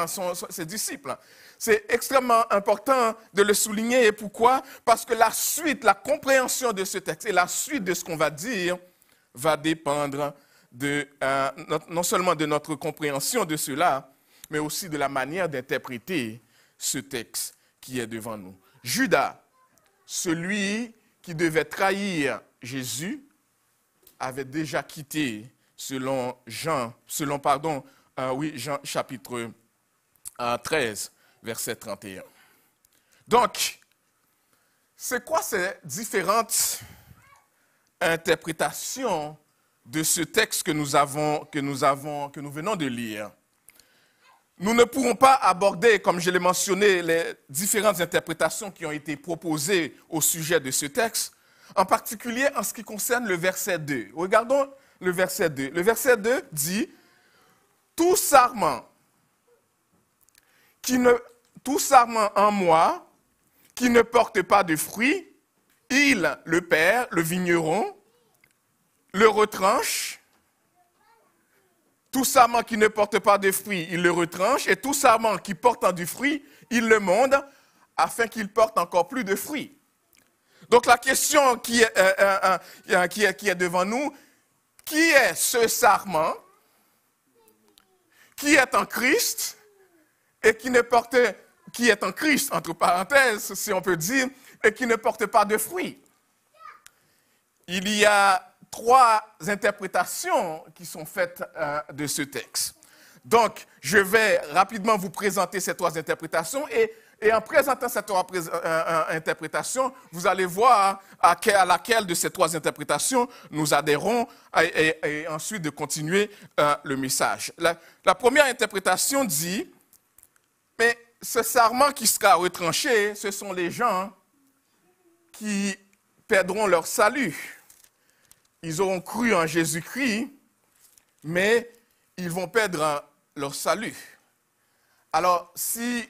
ses disciples. C'est extrêmement important de le souligner. Et pourquoi? Parce que la suite, la compréhension de ce texte et la suite de ce qu'on va dire va dépendre non seulement de notre compréhension de cela, mais aussi de la manière d'interpréter ce texte qui est devant nous. Judas, celui qui devait trahir Jésus, avait déjà quitté selon Jean chapitre 13, verset 31. Donc, c'est quoi ces différentes interprétations de ce texte que nous venons de lire? Nous ne pourrons pas aborder, comme je l'ai mentionné, les différentes interprétations qui ont été proposées au sujet de ce texte, en particulier en ce qui concerne le verset 2. Regardons le verset 2. Le verset 2 dit « Tout sarment en moi qui ne porte pas de fruits, il, le Père, le vigneron, le retranche. Tout sarment qui ne porte pas de fruits, il le retranche. Et tout sarment qui porte du fruit, il le monde, afin qu'il porte encore plus de fruits. » Donc la question qui est devant nous, qui est ce sarment qui est en Christ et qui est en Christ, entre parenthèses, si on peut dire, et qui ne porte pas de fruits? Il y a 3 interprétations qui sont faites de ce texte. Donc, je vais rapidement vous présenter ces 3 interprétations et en présentant cette interprétation, vous allez voir à laquelle de ces 3 interprétations nous adhérons et ensuite de continuer le message. La première interprétation dit, mais ce sarment qui sera retranché, ce sont les gens qui perdront leur salut. Ils auront cru en Jésus-Christ, mais ils vont perdre leur salut. Alors, si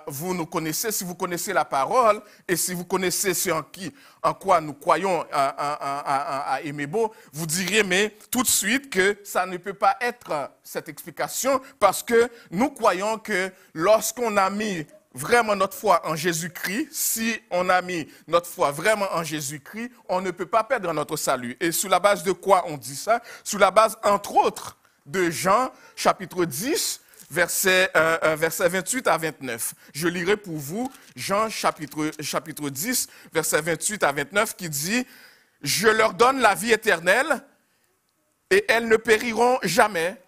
vous nous connaissez, si vous connaissez la parole, et si vous connaissez ce en quoi nous croyons à Emebo, vous diriez, mais tout de suite que ça ne peut pas être cette explication, parce que nous croyons que lorsqu'on a mis vraiment notre foi en Jésus-Christ, si on a mis notre foi vraiment en Jésus-Christ, on ne peut pas perdre notre salut. Et sur la base de quoi on dit ça? Sur la base, entre autres, de Jean, chapitre 10, versets 28 à 29. Je lirai pour vous Jean, chapitre 10, versets 28 à 29, qui dit « Je leur donne la vie éternelle, et elles ne périront jamais,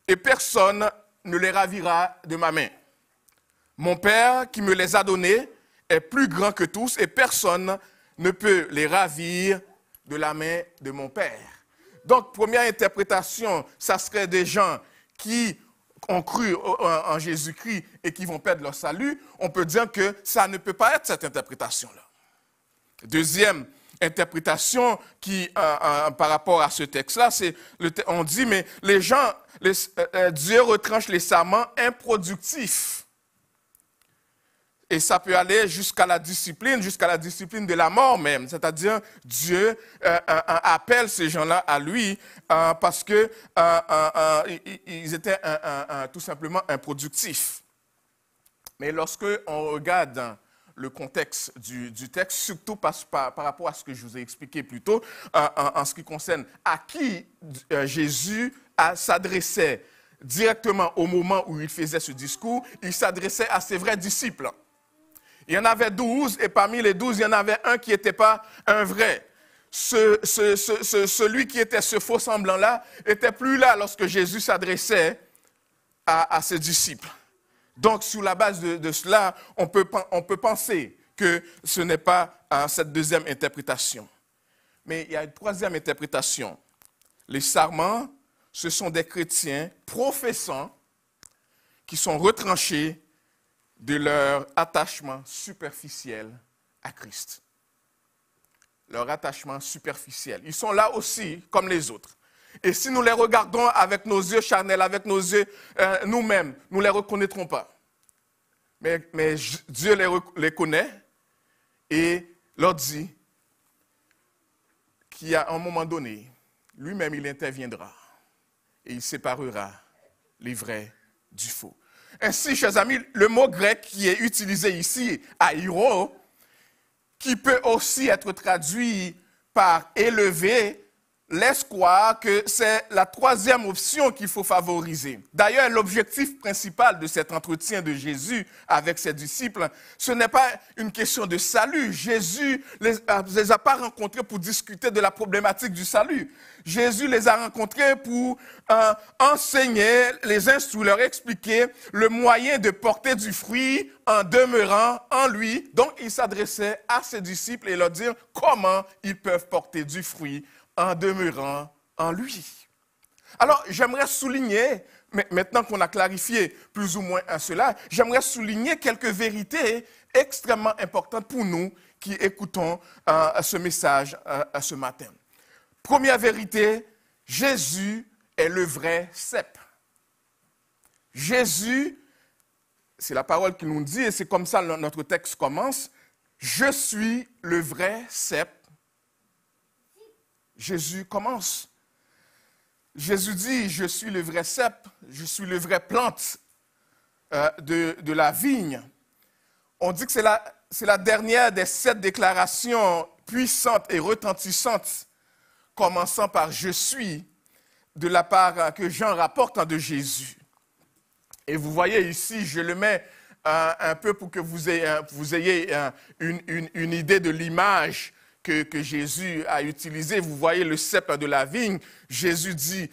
et personne ne les ravira de ma main. Mon Père qui me les a donnés est plus grand que tous et personne ne peut les ravir de la main de mon Père. Donc, première interprétation, ça serait des gens qui ont cru en Jésus-Christ et qui vont perdre leur salut. On peut dire que ça ne peut pas être cette interprétation-là. Deuxième interprétation par rapport à ce texte-là, on dit, mais les gens, Dieu retranche les serments improductifs. Et ça peut aller jusqu'à la discipline de la mort même. C'est-à-dire, Dieu appelle ces gens-là à lui parce qu'ils étaient tout simplement improductifs. Mais lorsque on regarde le contexte du texte, surtout par rapport à ce que je vous ai expliqué plus tôt, en ce qui concerne à qui Jésus s'adressait directement au moment où il faisait ce discours, il s'adressait à ses vrais disciples. Il y en avait 12, et parmi les 12, il y en avait un qui n'était pas un vrai. Celui qui était ce faux semblant-là n'était plus là lorsque Jésus s'adressait à ses disciples. Donc, sur la base de cela, on peut penser que ce n'est pas cette deuxième interprétation. Mais il y a une troisième interprétation. Les sarments, ce sont des chrétiens professants qui sont retranchés de leur attachement superficiel à Christ. Leur attachement superficiel. Ils sont là aussi, comme les autres. Et si nous les regardons avec nos yeux charnels, avec nos yeux nous-mêmes, nous ne les reconnaîtrons pas. Mais Dieu les connaît et leur dit qu'à un moment donné, lui-même, il interviendra et il séparera les vrais du faux. Ainsi, chers amis, le mot grec qui est utilisé ici, airo, qui peut aussi être traduit par élevé, laisse croire que c'est la troisième option qu'il faut favoriser. D'ailleurs, l'objectif principal de cet entretien de Jésus avec ses disciples, ce n'est pas une question de salut. Jésus ne les a pas rencontrés pour discuter de la problématique du salut. Jésus les a rencontrés pour enseigner, les instruire, leur expliquer le moyen de porter du fruit en demeurant en lui. Donc, il s'adressait à ses disciples et leur dire comment ils peuvent porter du fruit en demeurant en lui. Alors, j'aimerais souligner, maintenant qu'on a clarifié plus ou moins cela, j'aimerais souligner quelques vérités extrêmement importantes pour nous qui écoutons ce message ce matin. Première vérité, Jésus est le vrai cep. Jésus, c'est la parole qui nous dit, et c'est comme ça que notre texte commence, « Je suis le vrai cep ». Jésus commence. Jésus dit, je suis le vrai cep, je suis le vrai plante de la vigne. On dit que c'est la dernière des 7 déclarations puissantes et retentissantes, commençant par « je suis », de la part que Jean rapporte de Jésus. Et vous voyez ici, je le mets un peu pour que vous ayez une idée de l'image que Jésus a utilisé. Vous voyez le cep de la vigne. Jésus dit,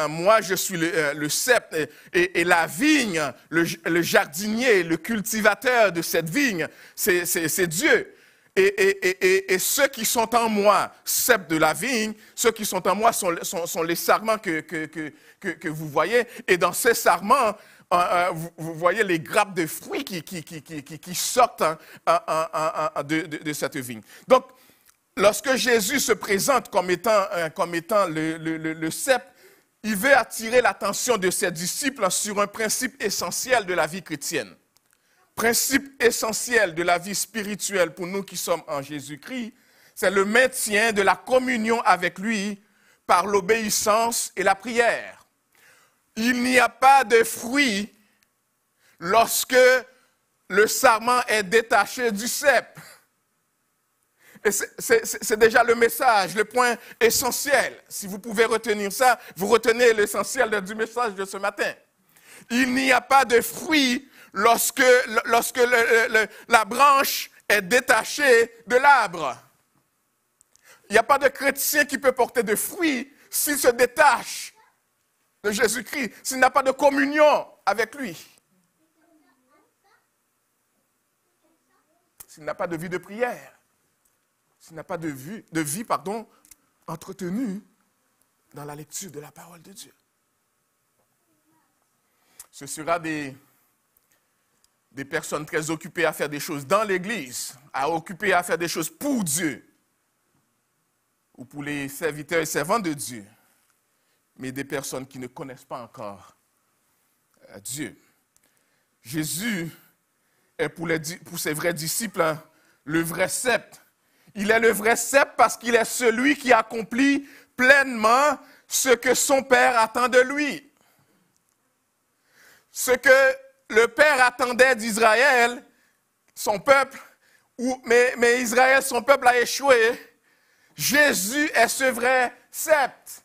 moi je suis le cep et la vigne, le jardinier, le cultivateur de cette vigne, c'est Dieu. Et ceux qui sont en moi, cep de la vigne, ceux qui sont en moi sont les sarments que vous voyez. Et dans ces sarments, vous voyez les grappes de fruits qui sortent de cette vigne. Donc, lorsque Jésus se présente comme étant le cep, il veut attirer l'attention de ses disciples sur un principe essentiel de la vie chrétienne. Principe essentiel de la vie spirituelle pour nous qui sommes en Jésus-Christ, c'est le maintien de la communion avec lui par l'obéissance et la prière. Il n'y a pas de fruit lorsque le sarment est détaché du cep. Et c'est déjà le message, le point essentiel. Si vous pouvez retenir ça, vous retenez l'essentiel du message de ce matin. Il n'y a pas de fruit lorsque la branche est détachée de l'arbre. Il n'y a pas de chrétien qui peut porter de fruits s'il se détache de Jésus-Christ, s'il n'a pas de communion avec lui, s'il n'a pas de vie de prière, s'il n'a pas de vie entretenue dans la lecture de la parole de Dieu. Ce sera des personnes très occupées à faire des choses dans l'Église, occupées à faire des choses pour Dieu, ou pour les serviteurs et servantes de Dieu, mais des personnes qui ne connaissent pas encore Dieu. Jésus est pour ses vrais disciples le vrai sceptre. Il est le vrai sceptre parce qu'il est celui qui accomplit pleinement ce que son Père attend de lui. Ce que le Père attendait d'Israël, son peuple, mais Israël, son peuple a échoué. Jésus est ce vrai sceptre,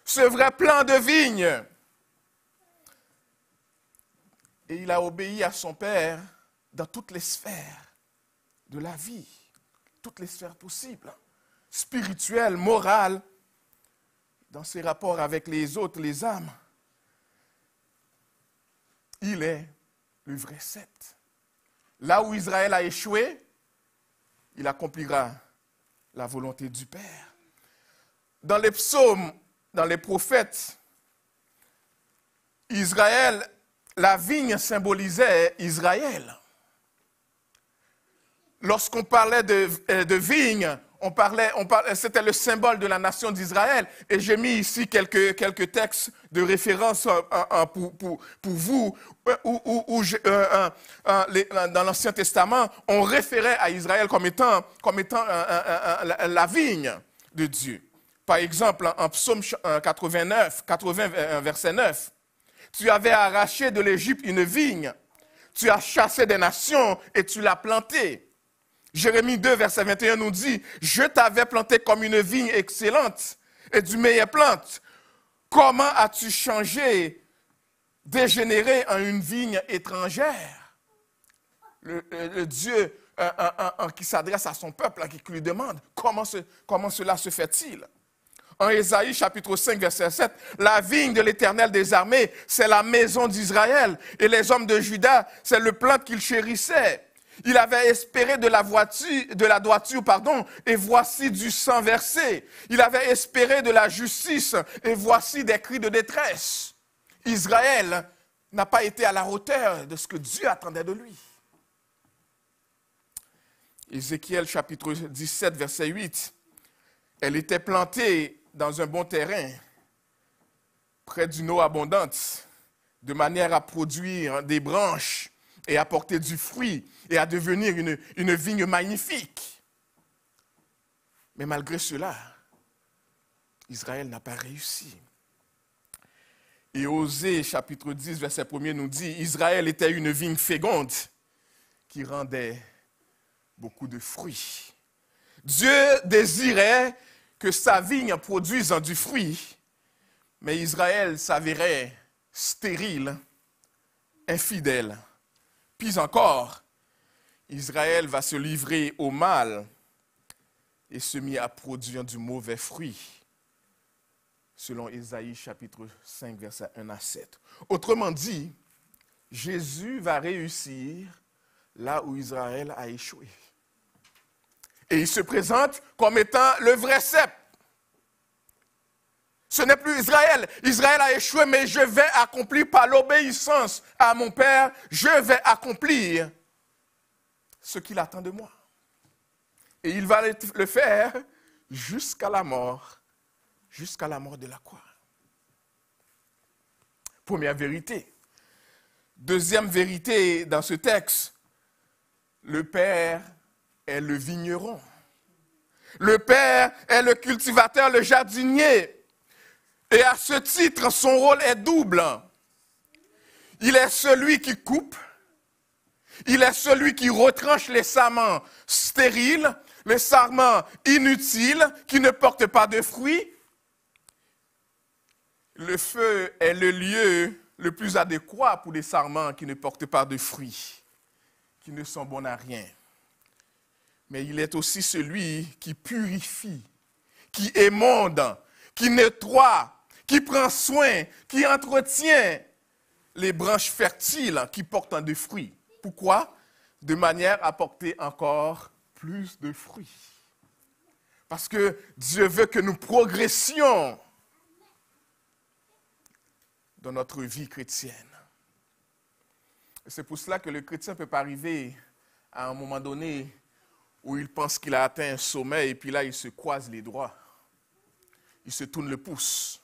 ce vrai plan de vigne. Et il a obéi à son Père dans toutes les sphères de la vie, toutes les sphères possibles, spirituelles, morales, dans ses rapports avec les autres, les âmes. Il est le vrai sceptre. Là où Israël a échoué, il accomplira la volonté du Père. Dans les psaumes, dans les prophètes, Israël, la vigne symbolisait Israël. Lorsqu'on parlait de vigne, c'était le symbole de la nation d'Israël. Et j'ai mis ici quelques textes de référence pour vous, où dans l'Ancien Testament, on référait à Israël comme étant la vigne de Dieu. Par exemple, en Psaume 80, verset 9, « Tu avais arraché de l'Égypte une vigne, tu as chassé des nations et tu l'as plantée. » Jérémie 2, verset 21 nous dit, « Je t'avais planté comme une vigne excellente et du meilleur plante. Comment as-tu changé, dégénéré en une vigne étrangère? » Le Dieu qui s'adresse à son peuple, qui lui demande, comment cela se fait-il? En Ésaïe chapitre 5, verset 7, « La vigne de l'Éternel des armées, c'est la maison d'Israël, et les hommes de Juda, c'est le plant qu'il chérissait. Il avait espéré de la droiture, et voici du sang versé. Il avait espéré de la justice, et voici des cris de détresse. » Israël n'a pas été à la hauteur de ce que Dieu attendait de lui. Ézéchiel chapitre 17, verset 8, « Elle était plantée dans un bon terrain, près d'une eau abondante, de manière à produire des branches et à porter du fruit et à devenir une vigne magnifique. » Mais malgré cela, Israël n'a pas réussi. Et Osée, chapitre 10, verset 1er nous dit, « Israël était une vigne féconde qui rendait beaucoup de fruits. » Dieu désirait que sa vigne produise du fruit, mais Israël s'avérait stérile, infidèle. Puis encore, Israël va se livrer au mal et se mit à produire du mauvais fruit, selon Ésaïe chapitre 5, versets 1 à 7. Autrement dit, Jésus va réussir là où Israël a échoué. Et il se présente comme étant le vrai sceptre. Ce n'est plus Israël. Israël a échoué, mais je vais accomplir par l'obéissance à mon Père, je vais accomplir ce qu'il attend de moi. Et il va le faire jusqu'à la mort de la croix. Première vérité. Deuxième vérité dans ce texte, le Père est le vigneron. Le Père est le cultivateur, le jardinier. Et à ce titre, son rôle est double. Il est celui qui coupe, il est celui qui retranche les sarments stériles, les sarments inutiles qui ne portent pas de fruits. Le feu est le lieu le plus adéquat pour les sarments qui ne portent pas de fruits, qui ne sont bons à rien. Mais il est aussi celui qui purifie, qui émonde, qui nettoie, qui qui prend soin, qui entretient les branches fertiles qui portent des fruits. Pourquoi? De manière à porter encore plus de fruits. Parce que Dieu veut que nous progressions dans notre vie chrétienne. Et c'est pour cela que le chrétien ne peut pas arriver à un moment donné où il pense qu'il a atteint un sommet et puis là, il se croise les doigts. Il se tourne le pouce.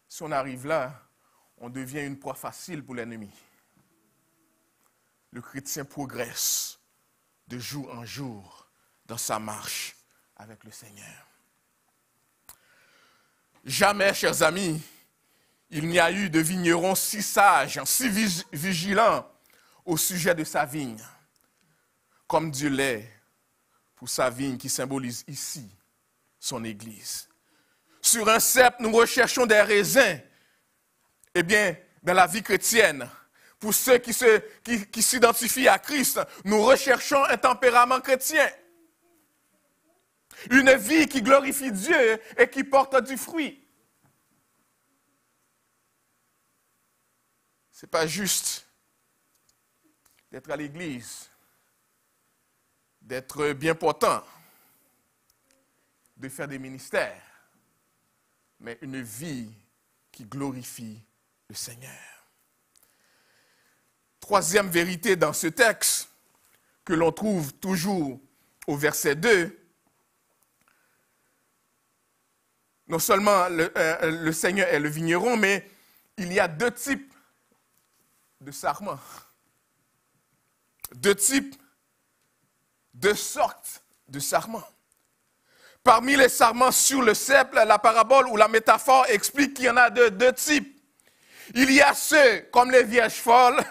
Si on arrive là, on devient une proie facile pour l'ennemi. Le chrétien progresse de jour en jour dans sa marche avec le Seigneur. Jamais, chers amis, il n'y a eu de vigneron si sage, si vigilant au sujet de sa vigne, comme Dieu l'est pour sa vigne qui symbolise ici son Église. Sur un cep, nous recherchons des raisins. Eh bien, dans la vie chrétienne, pour ceux qui s'identifient à Christ, nous recherchons un tempérament chrétien. Une vie qui glorifie Dieu et qui porte du fruit. Ce n'est pas juste d'être à l'église, d'être bien portant, de faire des ministères, mais une vie qui glorifie le Seigneur. Troisième vérité dans ce texte, que l'on trouve toujours au verset 2, non seulement le Seigneur est le vigneron, mais il y a deux types de sarments. Deux types, deux sortes de sarments. Parmi les sarments sur le cep, la parabole ou la métaphore explique qu'il y en a deux types. Il y a ceux comme les vierges folles,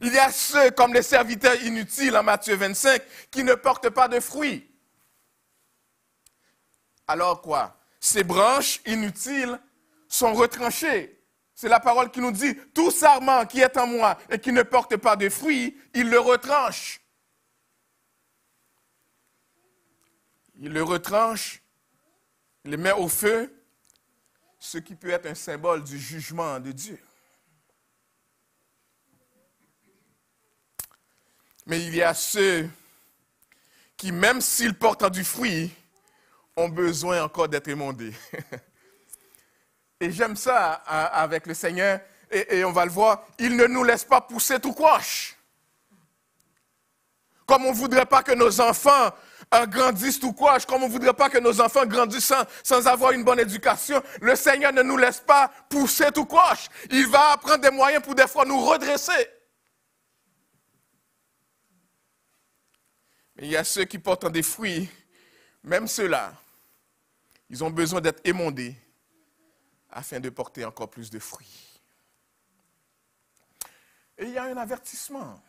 il y a ceux comme les serviteurs inutiles en Matthieu 25 qui ne portent pas de fruits. Alors quoi? Ces branches inutiles sont retranchées. C'est la parole qui nous dit, tout sarment qui est en moi et qui ne porte pas de fruits, il le retranche. Il le retranche, il le met au feu, ce qui peut être un symbole du jugement de Dieu. Mais il y a ceux qui, même s'ils portent du fruit, ont besoin encore d'être émondés. Et j'aime ça avec le Seigneur, et on va le voir, il ne nous laisse pas pousser tout croche. Comme on ne voudrait pas que nos enfants grandissent tout croche, comme on ne voudrait pas que nos enfants grandissent sans avoir une bonne éducation, le Seigneur ne nous laisse pas pousser tout croche. Il va prendre des moyens pour des fois nous redresser. Mais il y a ceux qui portent des fruits, même ceux-là, ils ont besoin d'être émondés afin de porter encore plus de fruits. Et il y a un avertissement.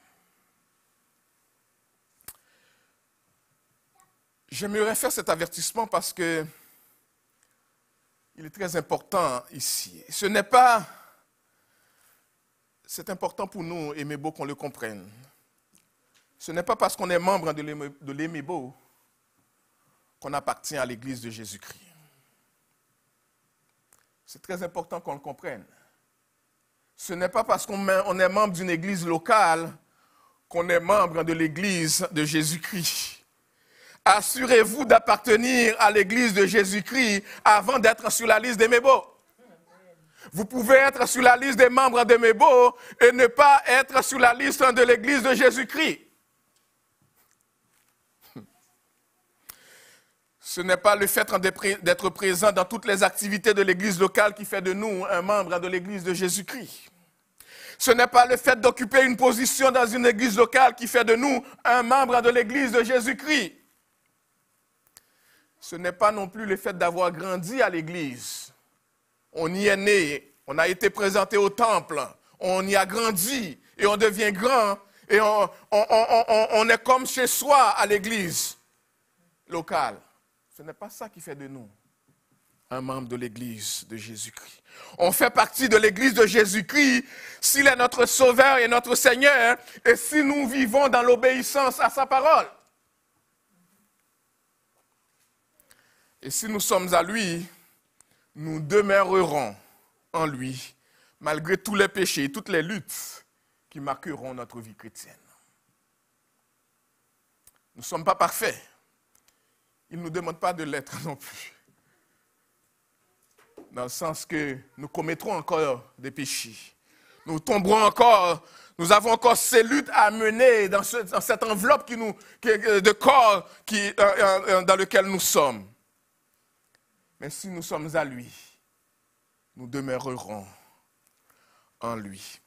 J'aimerais faire cet avertissement parce que il est très important ici. C'est important pour nous, Emebo, qu'on le comprenne. Ce n'est pas parce qu'on est membre de l'Emebo qu'on appartient à l'Église de Jésus-Christ. C'est très important qu'on le comprenne. Ce n'est pas parce qu'on est membre d'une église locale qu'on est membre de l'Église de Jésus-Christ. Assurez-vous d'appartenir à l'Église de Jésus-Christ avant d'être sur la liste des Mébo. Vous pouvez être sur la liste des membres des Mébo et ne pas être sur la liste de l'Église de Jésus-Christ. Ce n'est pas le fait d'être présent dans toutes les activités de l'Église locale qui fait de nous un membre de l'Église de Jésus-Christ. Ce n'est pas le fait d'occuper une position dans une Église locale qui fait de nous un membre de l'Église de Jésus-Christ. Ce n'est pas non plus le fait d'avoir grandi à l'Église. On y est né, on a été présenté au temple, on y a grandi et on devient grand et on est comme chez soi à l'Église locale. Ce n'est pas ça qui fait de nous un membre de l'Église de Jésus-Christ. On fait partie de l'Église de Jésus-Christ s'il est notre Sauveur et notre Seigneur et si nous vivons dans l'obéissance à sa parole. Et si nous sommes à lui, nous demeurerons en lui, malgré tous les péchés, toutes les luttes qui marqueront notre vie chrétienne. Nous ne sommes pas parfaits. Il ne nous demande pas de l'être non plus. Dans le sens que nous commettrons encore des péchés. Nous tomberons encore, nous avons encore ces luttes à mener dans cette enveloppe de corps dans lequel nous sommes. Mais si nous sommes à lui, nous demeurerons en lui.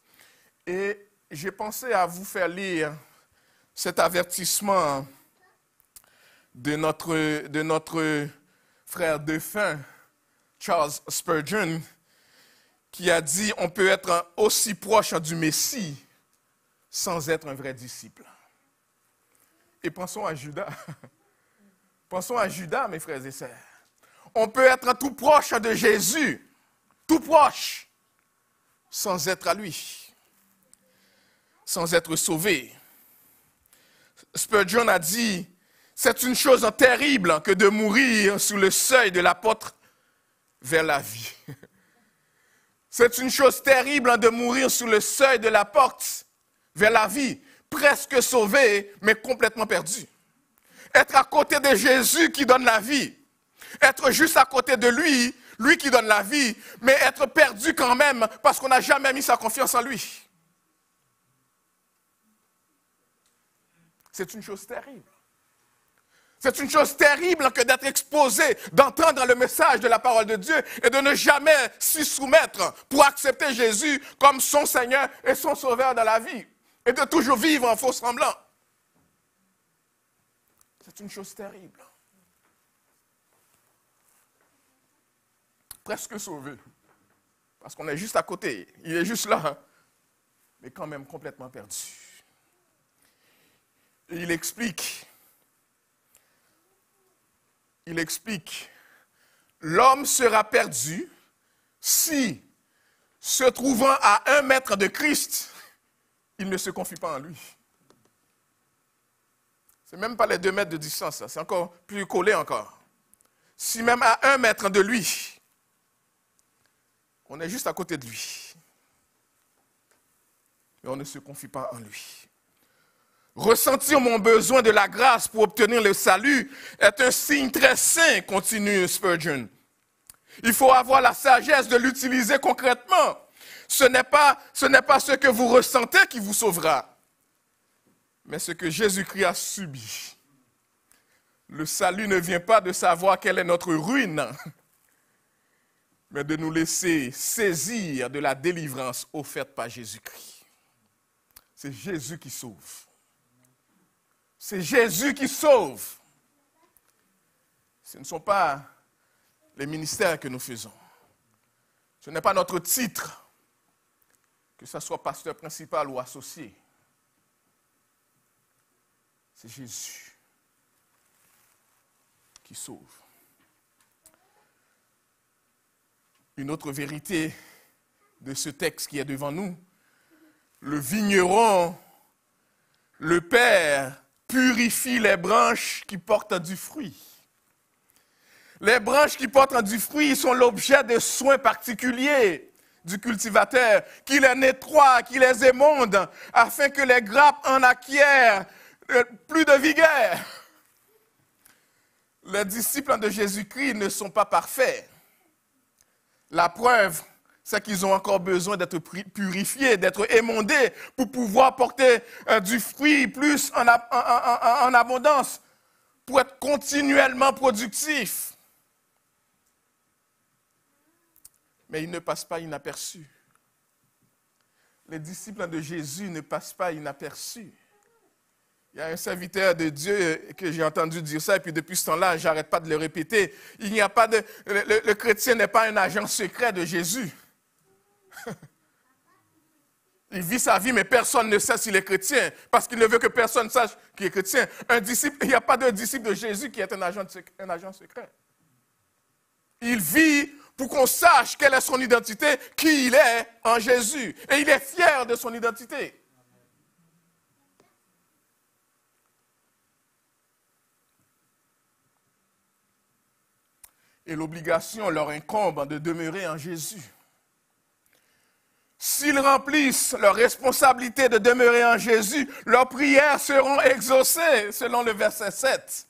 Et j'ai pensé à vous faire lire cet avertissement de notre frère défunt, Charles Spurgeon, qui a dit « On peut être aussi proche du Messie sans être un vrai disciple. » Et pensons à Judas. Pensons à Judas, mes frères et sœurs. On peut être tout proche de Jésus, tout proche, sans être à lui, sans être sauvé. Spurgeon a dit « C'est une chose terrible que de mourir sous le seuil de la porte vers la vie. » C'est une chose terrible de mourir sous le seuil de la porte vers la vie, presque sauvé, mais complètement perdu. Être à côté de Jésus qui donne la vie, être juste à côté de lui, lui qui donne la vie, mais être perdu quand même parce qu'on n'a jamais mis sa confiance en lui. C'est une chose terrible. C'est une chose terrible que d'être exposé, d'entendre le message de la parole de Dieu et de ne jamais s'y soumettre pour accepter Jésus comme son Seigneur et son Sauveur dans la vie et de toujours vivre en faux semblant. C'est une chose terrible. Presque sauvé, parce qu'on est juste à côté, il est juste là, mais quand même complètement perdu. Et il explique, l'homme sera perdu si, se trouvant à 1 mètre de Christ, il ne se confie pas en lui. C'est même pas les 2 mètres de distance, ça. C'est encore plus collé encore. Si même à 1 mètre de lui, on est juste à côté de lui, mais on ne se confie pas en lui. Ressentir mon besoin de la grâce pour obtenir le salut est un signe très sain, continue Spurgeon. Il faut avoir la sagesse de l'utiliser concrètement. Ce n'est pas ce que vous ressentez qui vous sauvera, mais ce que Jésus-Christ a subi. Le salut ne vient pas de savoir quelle est notre ruine, mais de nous laisser saisir de la délivrance offerte par Jésus-Christ. C'est Jésus qui sauve. C'est Jésus qui sauve. Ce ne sont pas les ministères que nous faisons. Ce n'est pas notre titre, que ce soit pasteur principal ou associé. C'est Jésus qui sauve. Une autre vérité de ce texte qui est devant nous, le vigneron, le Père, purifie les branches qui portent du fruit. Les branches qui portent du fruit sont l'objet de soins particuliers du cultivateur, qui les nettoie, qui les émonde, afin que les grappes en acquièrent plus de vigueur. Les disciples de Jésus-Christ ne sont pas parfaits. La preuve, c'est qu'ils ont encore besoin d'être purifiés, d'être émondés pour pouvoir porter du fruit plus en abondance, pour être continuellement productifs. Mais ils ne passent pas inaperçus. Les disciples de Jésus ne passent pas inaperçus. Il y a un serviteur de Dieu que j'ai entendu dire ça, et puis depuis ce temps-là, je n'arrête pas de le répéter. Le chrétien n'est pas un agent secret de Jésus. Il vit sa vie, mais personne ne sait s'il est chrétien, parce qu'il ne veut que personne sache qu'il est chrétien. Un disciple, il n'y a pas de disciple de Jésus qui est un agent secret. Il vit pour qu'on sache quelle est son identité, qui il est en Jésus. Et il est fier de son identité. Et l'obligation leur incombe de demeurer en Jésus. S'ils remplissent leur responsabilité de demeurer en Jésus, leurs prières seront exaucées, selon le verset 7.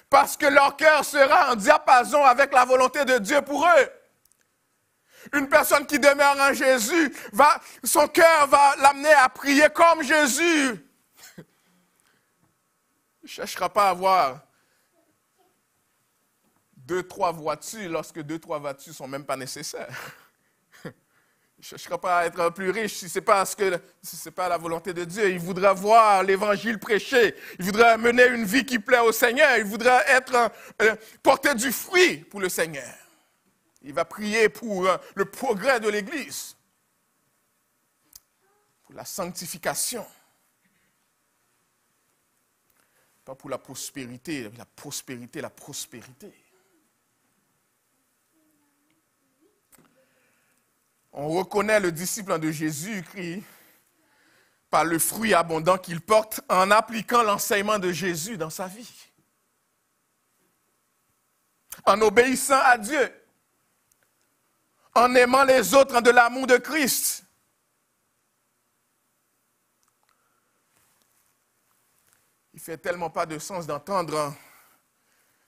Parce que leur cœur sera en diapason avec la volonté de Dieu pour eux. Une personne qui demeure en Jésus, son cœur va l'amener à prier comme Jésus. Il ne cherchera pas à avoir 2-3 voitures lorsque 2-3 voitures ne sont même pas nécessaires. Il ne cherchera pas à être plus riche si ce n'est pas la volonté de Dieu. Il voudra voir l'évangile prêché. Il voudra mener une vie qui plaît au Seigneur. Il voudra porter du fruit pour le Seigneur. Il va prier pour le progrès de l'Église, pour la sanctification. Pas pour la prospérité, la prospérité. On reconnaît le disciple de Jésus-Christ par le fruit abondant qu'il porte en appliquant l'enseignement de Jésus dans sa vie. En obéissant à Dieu. En aimant les autres de l'amour de Christ. Il ne fait tellement pas de sens d'entendre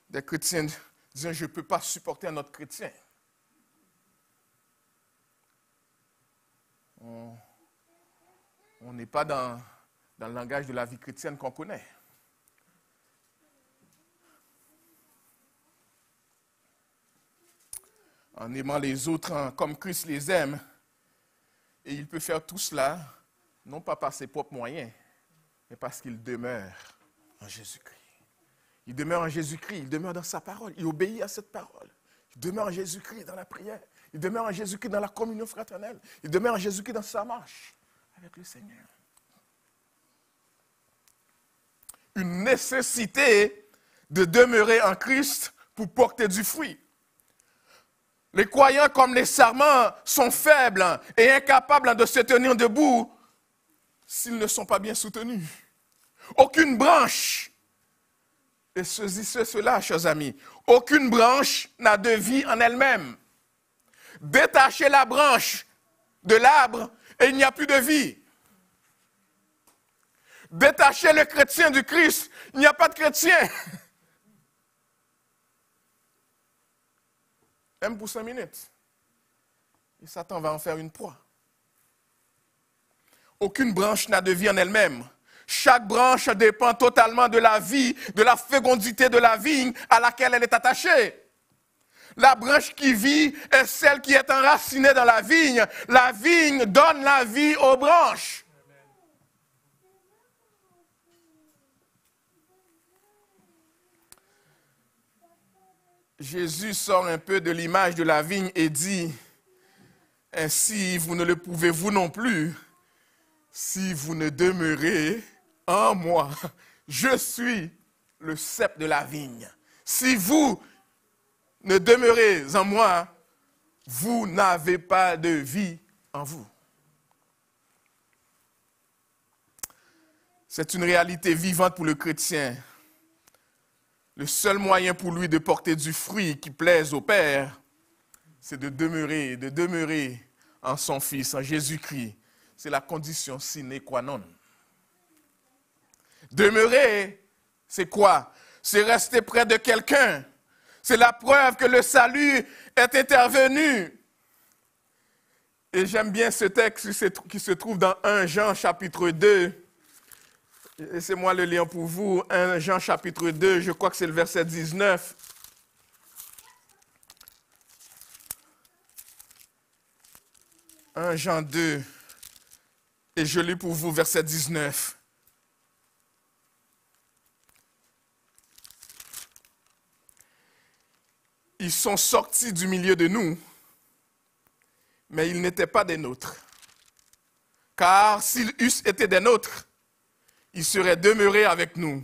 des chrétiens dire « je ne peux pas supporter un autre chrétien ». On n'est pas dans le langage de la vie chrétienne qu'on connaît. En aimant les autres comme Christ les aime, et il peut faire tout cela, non pas par ses propres moyens, mais parce qu'il demeure en Jésus-Christ. Il demeure en Jésus-Christ, il demeure dans sa parole, il obéit à cette parole. Il demeure en Jésus-Christ dans la prière. Il demeure en Jésus-Christ dans la communion fraternelle. Il demeure en Jésus-Christ dans sa marche avec le Seigneur. Une nécessité de demeurer en Christ pour porter du fruit. Les croyants comme les serments sont faibles et incapables de se tenir debout s'ils ne sont pas bien soutenus. Aucune branche, et saisissez cela, chers amis, aucune branche n'a de vie en elle-même. Détachez la branche de l'arbre et il n'y a plus de vie. Détachez le chrétien du Christ, il n'y a pas de chrétien. Même pour 5 minutes. Et Satan va en faire une proie. Aucune branche n'a de vie en elle-même. Chaque branche dépend totalement de la vie, de la fécondité de la vigne à laquelle elle est attachée. La branche qui vit est celle qui est enracinée dans la vigne. La vigne donne la vie aux branches. Jésus sort un peu de l'image de la vigne et dit, « Ainsi, vous ne le pouvez vous non plus, si vous ne demeurez en moi. Je suis le cep de la vigne. Si vous ne demeurez en moi, vous n'avez pas de vie en vous. » C'est une réalité vivante pour le chrétien. Le seul moyen pour lui de porter du fruit qui plaise au Père, c'est de demeurer en son Fils, en Jésus-Christ. C'est la condition sine qua non. Demeurer, c'est quoi? C'est rester près de quelqu'un. C'est la preuve que le salut est intervenu. Et j'aime bien ce texte qui se trouve dans 1 Jean chapitre 2. Laissez-moi le lire pour vous. 1 Jean chapitre 2, je crois que c'est le verset 19. « 1 Jean 2, et je lis pour vous verset 19. « Ils sont sortis du milieu de nous, mais ils n'étaient pas des nôtres. Car s'ils eussent été des nôtres, ils seraient demeurés avec nous.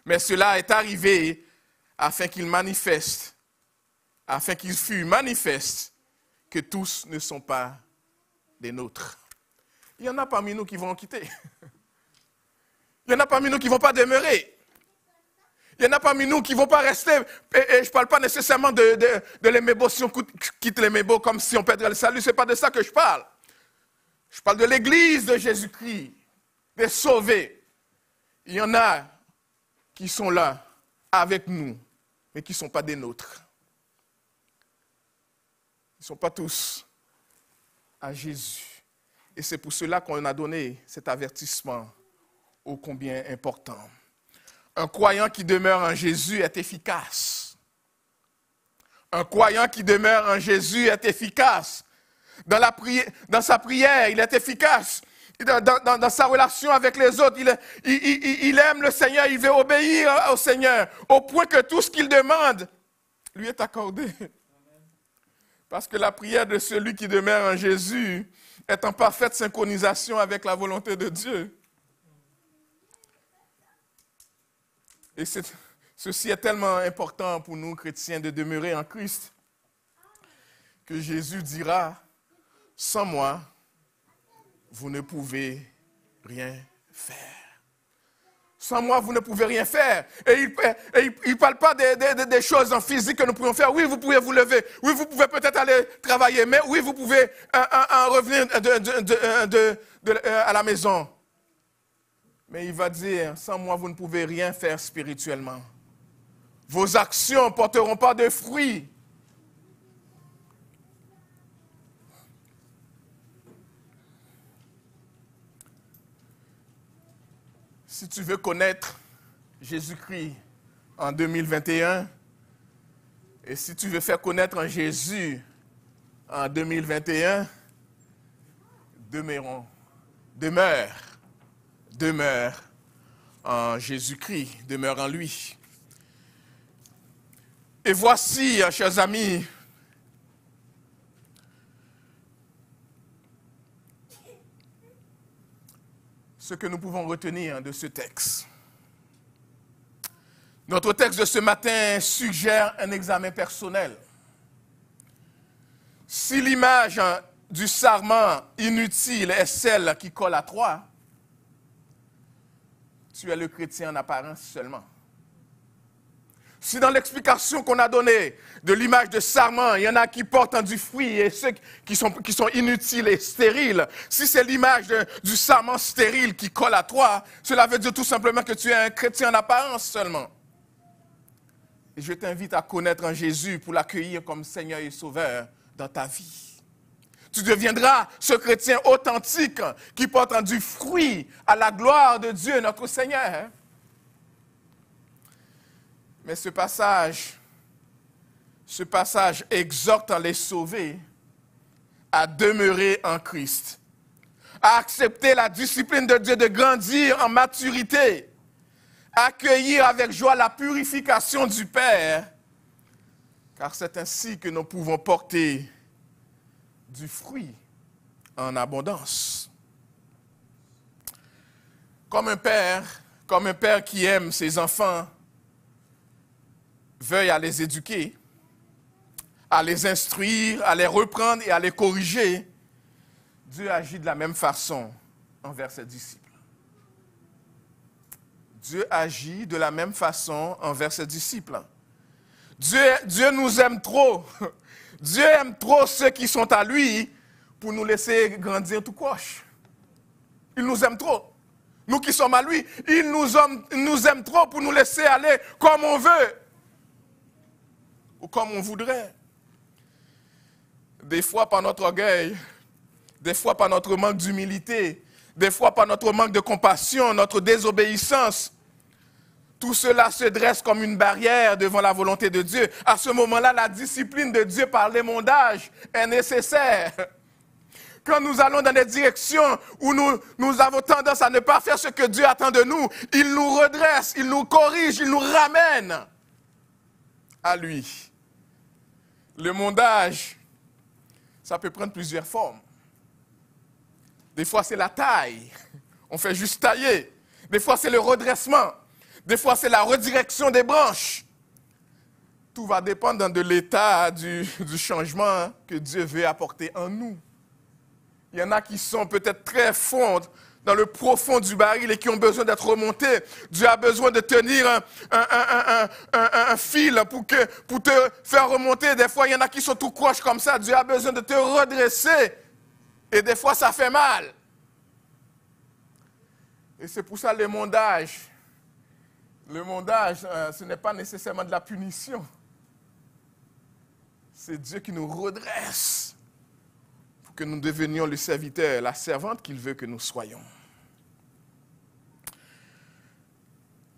Mais cela est arrivé afin qu'il fût manifeste que tous ne sont pas des nôtres. » Il y en a parmi nous qui vont quitter. Il y en a parmi nous qui ne vont pas demeurer. Il y en a parmi nous qui ne vont pas rester, et je ne parle pas nécessairement de l'émébo, si on quitte l'émébo comme si on perdrait le salut, ce n'est pas de ça que je parle. Je parle de l'Église de Jésus-Christ, des sauvés. Il y en a qui sont là avec nous, mais qui ne sont pas des nôtres. Ils ne sont pas tous à Jésus. Et c'est pour cela qu'on a donné cet avertissement ô combien important. Un croyant qui demeure en Jésus est efficace. Un croyant qui demeure en Jésus est efficace. Dans sa prière, il est efficace. Dans sa relation avec les autres, il aime le Seigneur, il veut obéir au Seigneur, au point que tout ce qu'il demande lui est accordé. Parce que la prière de celui qui demeure en Jésus est en parfaite synchronisation avec la volonté de Dieu. Et ceci est tellement important pour nous, chrétiens, de demeurer en Christ, que Jésus dira, « Sans moi, vous ne pouvez rien faire. » Sans moi, vous ne pouvez rien faire. Et il ne parle pas des choses en physique que nous pouvons faire. Oui, vous pouvez vous lever. Oui, vous pouvez peut-être aller travailler. Mais oui, vous pouvez revenir à la maison. Mais il va dire, sans moi, vous ne pouvez rien faire spirituellement. Vos actions ne porteront pas de fruits. Si tu veux connaître Jésus-Christ en 2021, et si tu veux faire connaître en Jésus en 2021, demeure en Jésus-Christ, demeure en lui. Et voici, chers amis, ce que nous pouvons retenir de ce texte. Notre texte de ce matin suggère un examen personnel. Si l'image du sarment inutile est celle qui colle à toi, tu es le chrétien en apparence seulement. Si dans l'explication qu'on a donnée de l'image de sarment, il y en a qui portent du fruit et ceux qui sont inutiles et stériles, si c'est l'image du sarment stérile qui colle à toi, cela veut dire tout simplement que tu es un chrétien en apparence seulement. Et je t'invite à connaître en Jésus pour l'accueillir comme Seigneur et Sauveur dans ta vie. Tu deviendras ce chrétien authentique qui porte du fruit à la gloire de Dieu, notre Seigneur. Mais ce passage exhorte les sauvés à demeurer en Christ, à accepter la discipline de Dieu, de grandir en maturité, à accueillir avec joie la purification du Père, car c'est ainsi que nous pouvons porter du fruit en abondance. Comme un père qui aime ses enfants, veuille à les éduquer, à les instruire, à les reprendre et à les corriger, Dieu agit de la même façon envers ses disciples. Dieu agit de la même façon envers ses disciples. Dieu nous aime trop. Dieu aime trop ceux qui sont à lui pour nous laisser grandir tout croche. Il nous aime trop. Nous qui sommes à lui, il nous aime trop pour nous laisser aller comme on veut. Ou comme on voudrait. Des fois par notre orgueil, des fois par notre manque d'humilité, des fois par notre manque de compassion, notre désobéissance. Tout cela se dresse comme une barrière devant la volonté de Dieu. À ce moment-là, la discipline de Dieu par l'émondage est nécessaire. Quand nous allons dans des directions où nous avons tendance à ne pas faire ce que Dieu attend de nous, il nous redresse, il nous corrige, il nous ramène à lui. L'émondage, ça peut prendre plusieurs formes. Des fois, c'est la taille. On fait juste tailler. Des fois, c'est le redressement. Des fois, c'est la redirection des branches. Tout va dépendre de l'état du changement que Dieu veut apporter en nous. Il y en a qui sont peut-être très fonds, dans le profond du baril et qui ont besoin d'être remontés. Dieu a besoin de tenir un fil pour te faire remonter. Des fois, il y en a qui sont tout croches comme ça. Dieu a besoin de te redresser. Et des fois, ça fait mal. Et c'est pour ça le mondage. Le mondage, ce n'est pas nécessairement de la punition. C'est Dieu qui nous redresse pour que nous devenions le serviteur, la servante qu'il veut que nous soyons.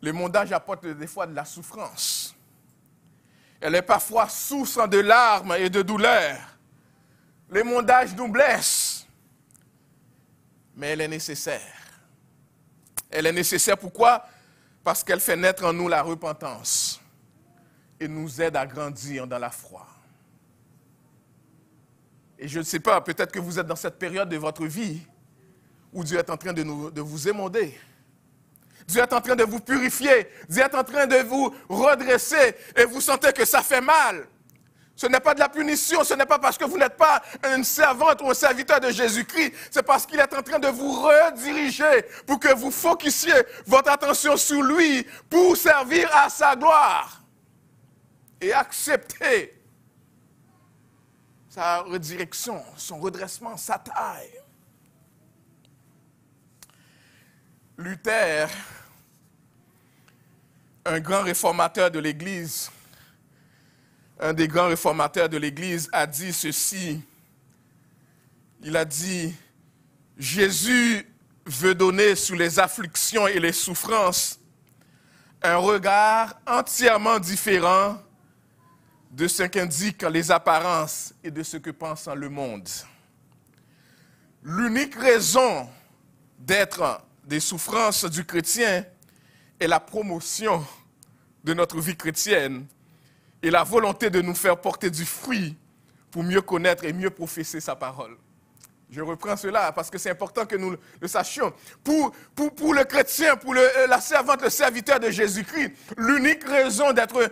Le mondage apporte des fois de la souffrance. Elle est parfois source de larmes et de douleurs. Le mondage nous blesse, mais elle est nécessaire. Elle est nécessaire pourquoi? Parce qu'elle fait naître en nous la repentance et nous aide à grandir dans la foi. Et je ne sais pas, peut-être que vous êtes dans cette période de votre vie où Dieu est en train de vous émonder. Dieu est en train de vous purifier. Dieu est en train de vous redresser et vous sentez que ça fait mal. Ce n'est pas de la punition, ce n'est pas parce que vous n'êtes pas une servante ou un serviteur de Jésus-Christ, c'est parce qu'il est en train de vous rediriger pour que vous focussiez votre attention sur lui pour servir à sa gloire et accepter sa redirection, son redressement, sa taille. Luther, un grand réformateur de l'Église, un des grands réformateurs de l'Église a dit ceci. Il a dit, Jésus veut donner sur les afflictions et les souffrances un regard entièrement différent de ce qu'indiquent les apparences et de ce que pense le monde. L'unique raison d'être des souffrances du chrétien est la promotion de notre vie chrétienne et la volonté de nous faire porter du fruit pour mieux connaître et mieux professer sa parole. Je reprends cela parce que c'est important que nous le sachions. Pour le chrétien, pour la servante, le serviteur de Jésus-Christ, l'unique raison d'être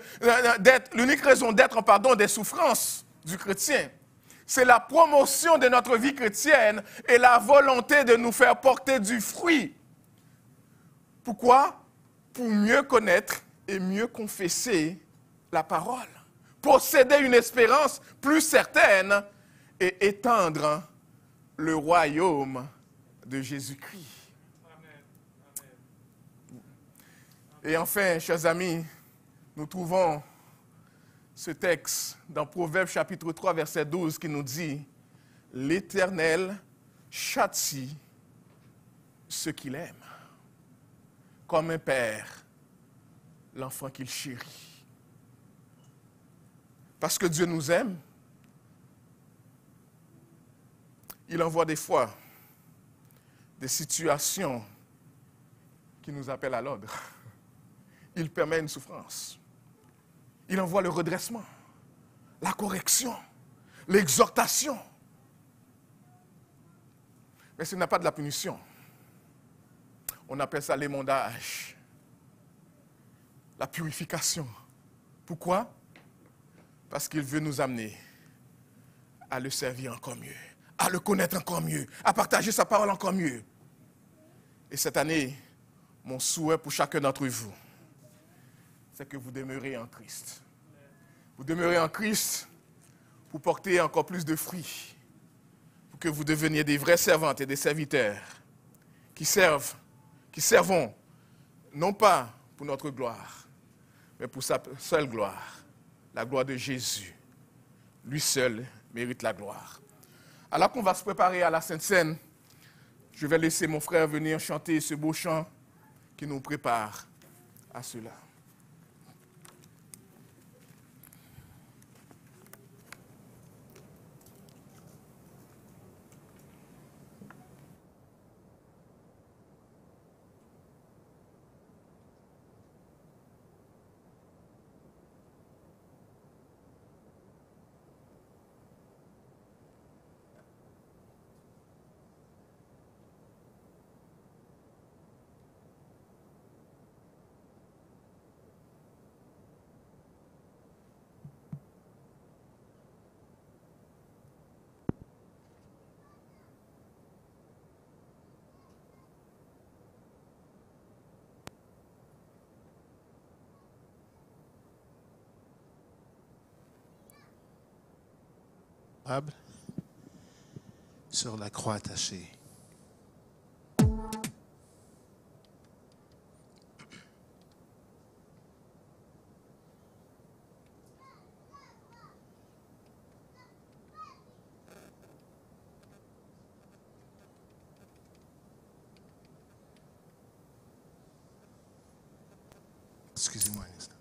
des souffrances du chrétien, c'est la promotion de notre vie chrétienne et la volonté de nous faire porter du fruit. Pourquoi? Pour mieux connaître et mieux confesser la parole, posséder une espérance plus certaine et étendre le royaume de Jésus-Christ. Et enfin, chers amis, nous trouvons ce texte dans Proverbes chapitre 3, verset 12 qui nous dit « L'Éternel châtie ceux qu'il aime, comme un père l'enfant qu'il chérit. » Parce que Dieu nous aime, il envoie des fois des situations qui nous appellent à l'ordre. Il permet une souffrance. Il envoie le redressement, la correction, l'exhortation. Mais ce n'est pas de la punition. On appelle ça l'émondage, la purification. Pourquoi? Parce qu'il veut nous amener à le servir encore mieux, à le connaître encore mieux, à partager sa parole encore mieux. Et cette année, mon souhait pour chacun d'entre vous, c'est que vous demeurez en Christ. Vous demeurez en Christ pour porter encore plus de fruits, pour que vous deveniez des vrais servantes et des serviteurs qui servons, non pas pour notre gloire, mais pour sa seule gloire, la gloire de Jésus. Lui seul mérite la gloire. Alors qu'on va se préparer à la Sainte Seine, je vais laisser mon frère venir chanter ce beau chant qui nous prépare à cela. coupable sur la croix attachée. Excusez-moi un instant.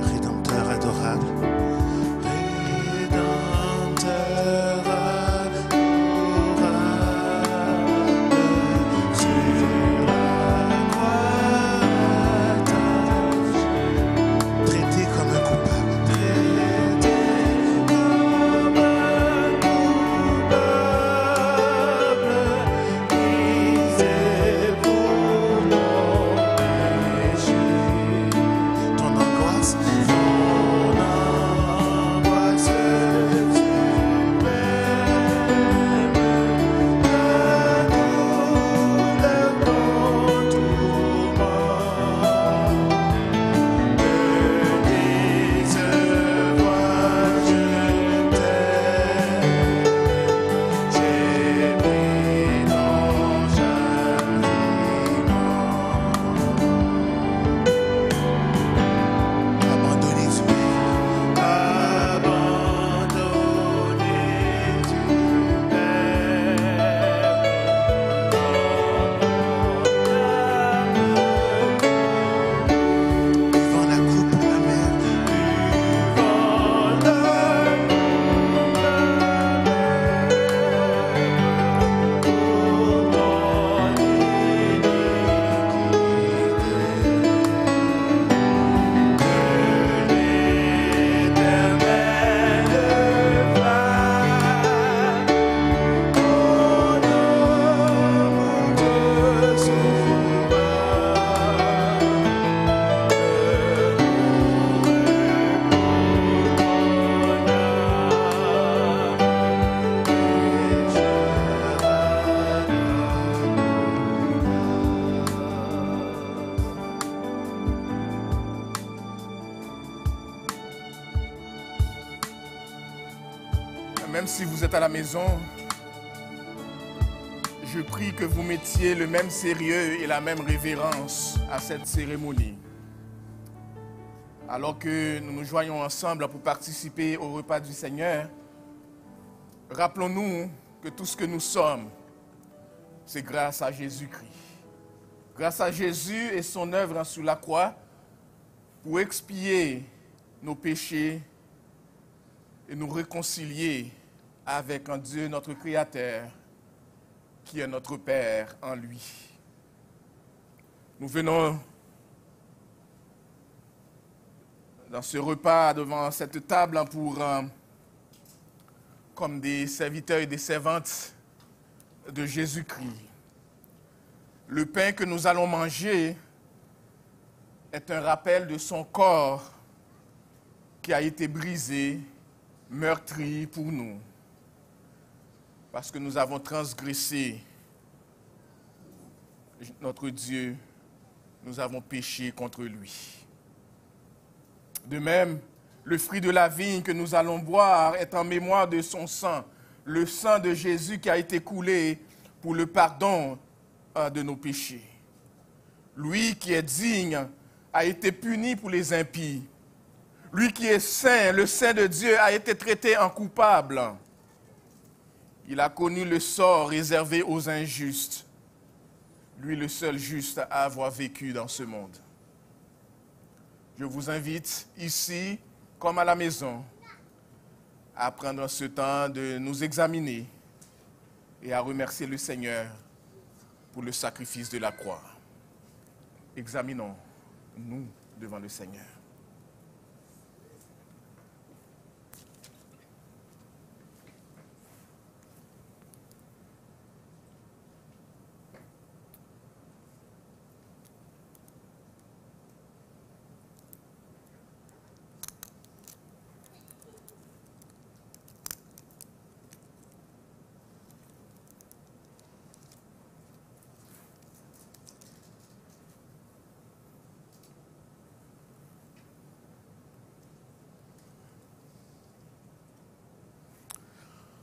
Rédempteur adorable. Rédempteur adorable. Sur la croix attaché. Traité comme un coupable. Traité comme un coupable. Brisé pour nos péchés. Ton angoisse tu m'aimes. La douleur, ton tourment. Me décevoir, je t'aime. J'ai pris ton châtiment. Abandonné tu es, abandonné tu m'aimes. Buvant la coupe amère, buvant la coupe amère, pour ton Même si vous êtes à la maison, je prie que vous mettiez le même sérieux et la même révérence à cette cérémonie. Alors que nous nous joignons ensemble pour participer au repas du Seigneur, rappelons-nous que tout ce que nous sommes, c'est grâce à Jésus-Christ. Grâce à Jésus et son œuvre sur la croix pour expier nos péchés et nous réconcilier avec un Dieu, notre Créateur, qui est notre Père en lui. Nous venons dans ce repas devant cette table pour, comme des serviteurs et des servantes de Jésus-Christ. Le pain que nous allons manger est un rappel de son corps qui a été brisé, meurtri pour nous, parce que nous avons transgressé notre Dieu, nous avons péché contre lui. De même, le fruit de la vigne que nous allons boire est en mémoire de son sang, le sang de Jésus qui a été coulé pour le pardon de nos péchés. Lui qui est digne a été puni pour les impies. Lui qui est saint, le saint de Dieu, a été traité en coupable. Il a connu le sort réservé aux injustes. Lui, le seul juste à avoir vécu dans ce monde. Je vous invite ici, comme à la maison, à prendre ce temps de nous examiner et à remercier le Seigneur pour le sacrifice de la croix. Examinons-nous devant le Seigneur.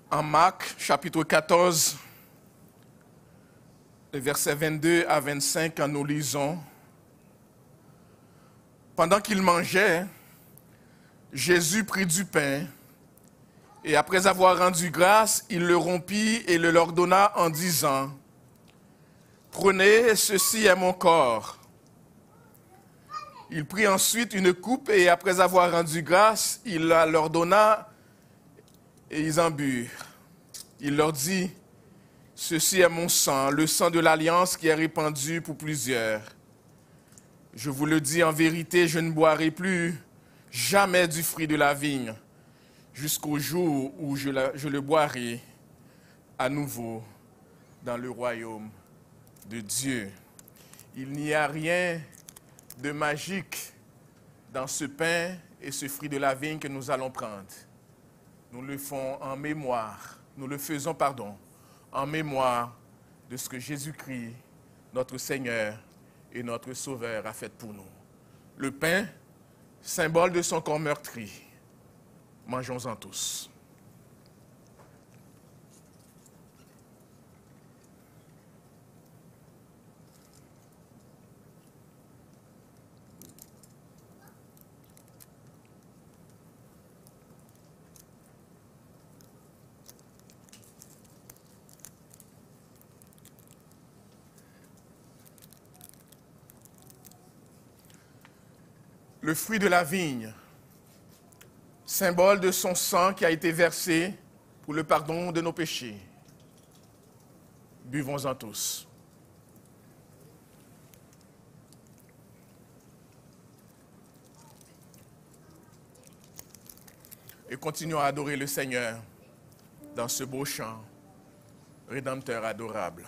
En Marc, chapitre 14, versets 22 à 25, nous lisons. Pendant qu'il mangeait, Jésus prit du pain, et après avoir rendu grâce, il le rompit et le leur donna en disant, « Prenez, ceci est mon corps. » Il prit ensuite une coupe, et après avoir rendu grâce, il la leur donna, et ils en burent. Il leur dit, « Ceci est mon sang, le sang de l'alliance qui est répandu pour plusieurs. Je vous le dis en vérité, je ne boirai plus jamais du fruit de la vigne, jusqu'au jour où je le boirai à nouveau dans le royaume de Dieu. » Il n'y a rien de magique dans ce pain et ce fruit de la vigne que nous allons prendre. Nous le faisons en mémoire, en mémoire de ce que Jésus-Christ, notre Seigneur et notre Sauveur, a fait pour nous. Le pain, symbole de son corps meurtri. Mangeons-en tous. Le fruit de la vigne, symbole de son sang qui a été versé pour le pardon de nos péchés. Buvons-en tous. Et continuons à adorer le Seigneur dans ce beau chant, Rédempteur adorable.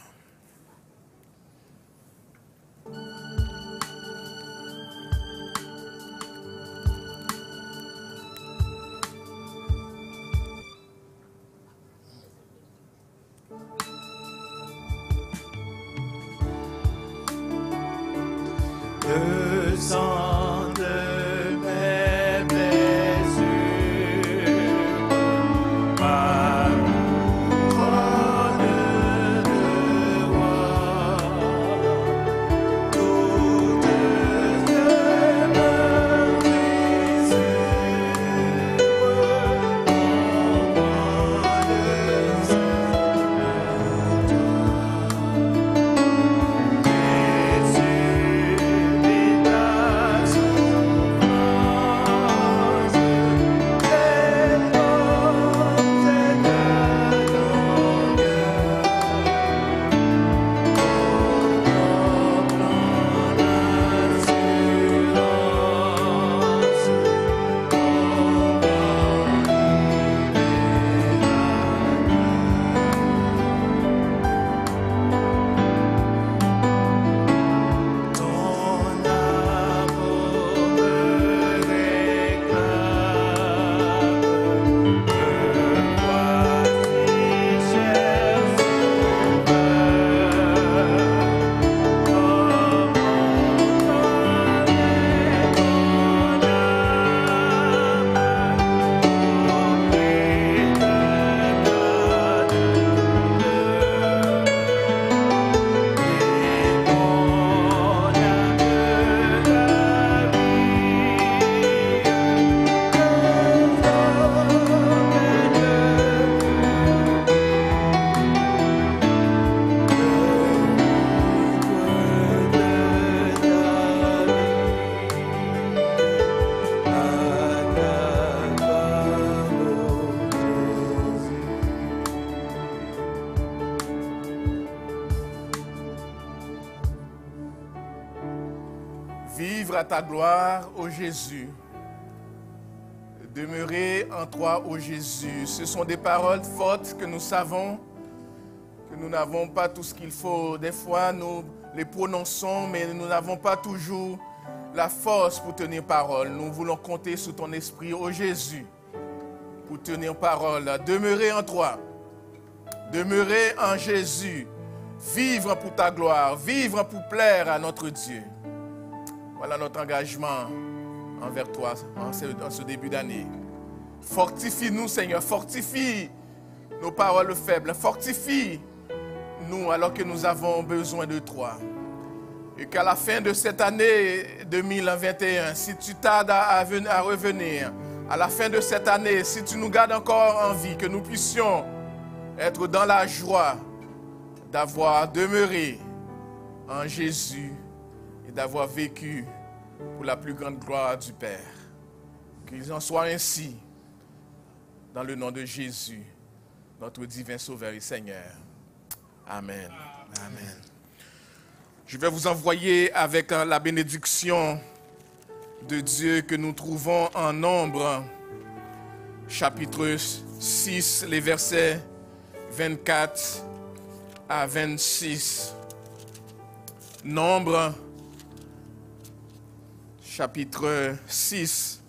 Le sang de mes blessures, ma couronne de roi, tout vivre à ta gloire, ô Jésus. Demeurer en toi, ô Jésus. Ce sont des paroles fortes que nous savons, que nous n'avons pas tout ce qu'il faut. Des fois, nous les prononçons, mais nous n'avons pas toujours la force pour tenir parole. Nous voulons compter sur ton esprit, ô Jésus, pour tenir parole. Demeurer en toi. Demeurer en Jésus. Vivre pour ta gloire. Vivre pour plaire à notre Dieu. Voilà notre engagement envers toi en ce début d'année. Fortifie-nous, Seigneur. Fortifie nos paroles faibles. Fortifie-nous alors que nous avons besoin de toi. Et qu'à la fin de cette année 2021, si tu tardes à revenir, à la fin de cette année, si tu nous gardes encore en vie, que nous puissions être dans la joie d'avoir demeuré en Jésus et d'avoir vécu pour la plus grande gloire du Père. Qu'il en soit ainsi, dans le nom de Jésus, notre divin Sauveur et Seigneur. Amen. Amen. Je vais vous envoyer avec la bénédiction de Dieu que nous trouvons en Nombre, chapitre 6, les versets 24 à 26. Nombre, chapitre 6.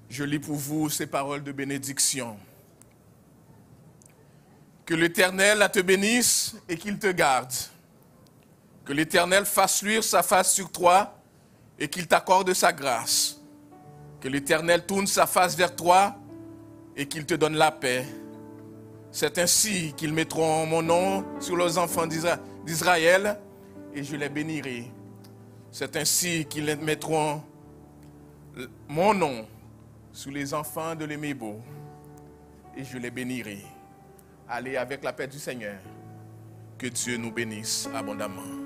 Je lis pour vous ces paroles de bénédiction. Que l'Éternel te bénisse et qu'il te garde. Que l'Éternel fasse luire sa face sur toi et qu'il t'accorde sa grâce. Que l'Éternel tourne sa face vers toi et qu'il te donne la paix. C'est ainsi qu'ils mettront mon nom sur les enfants d'Israël et je les bénirai. C'est ainsi qu'ils mettront mon nom sur les enfants de l'Émébo et je les bénirai. Allez avec la paix du Seigneur. Que Dieu nous bénisse abondamment.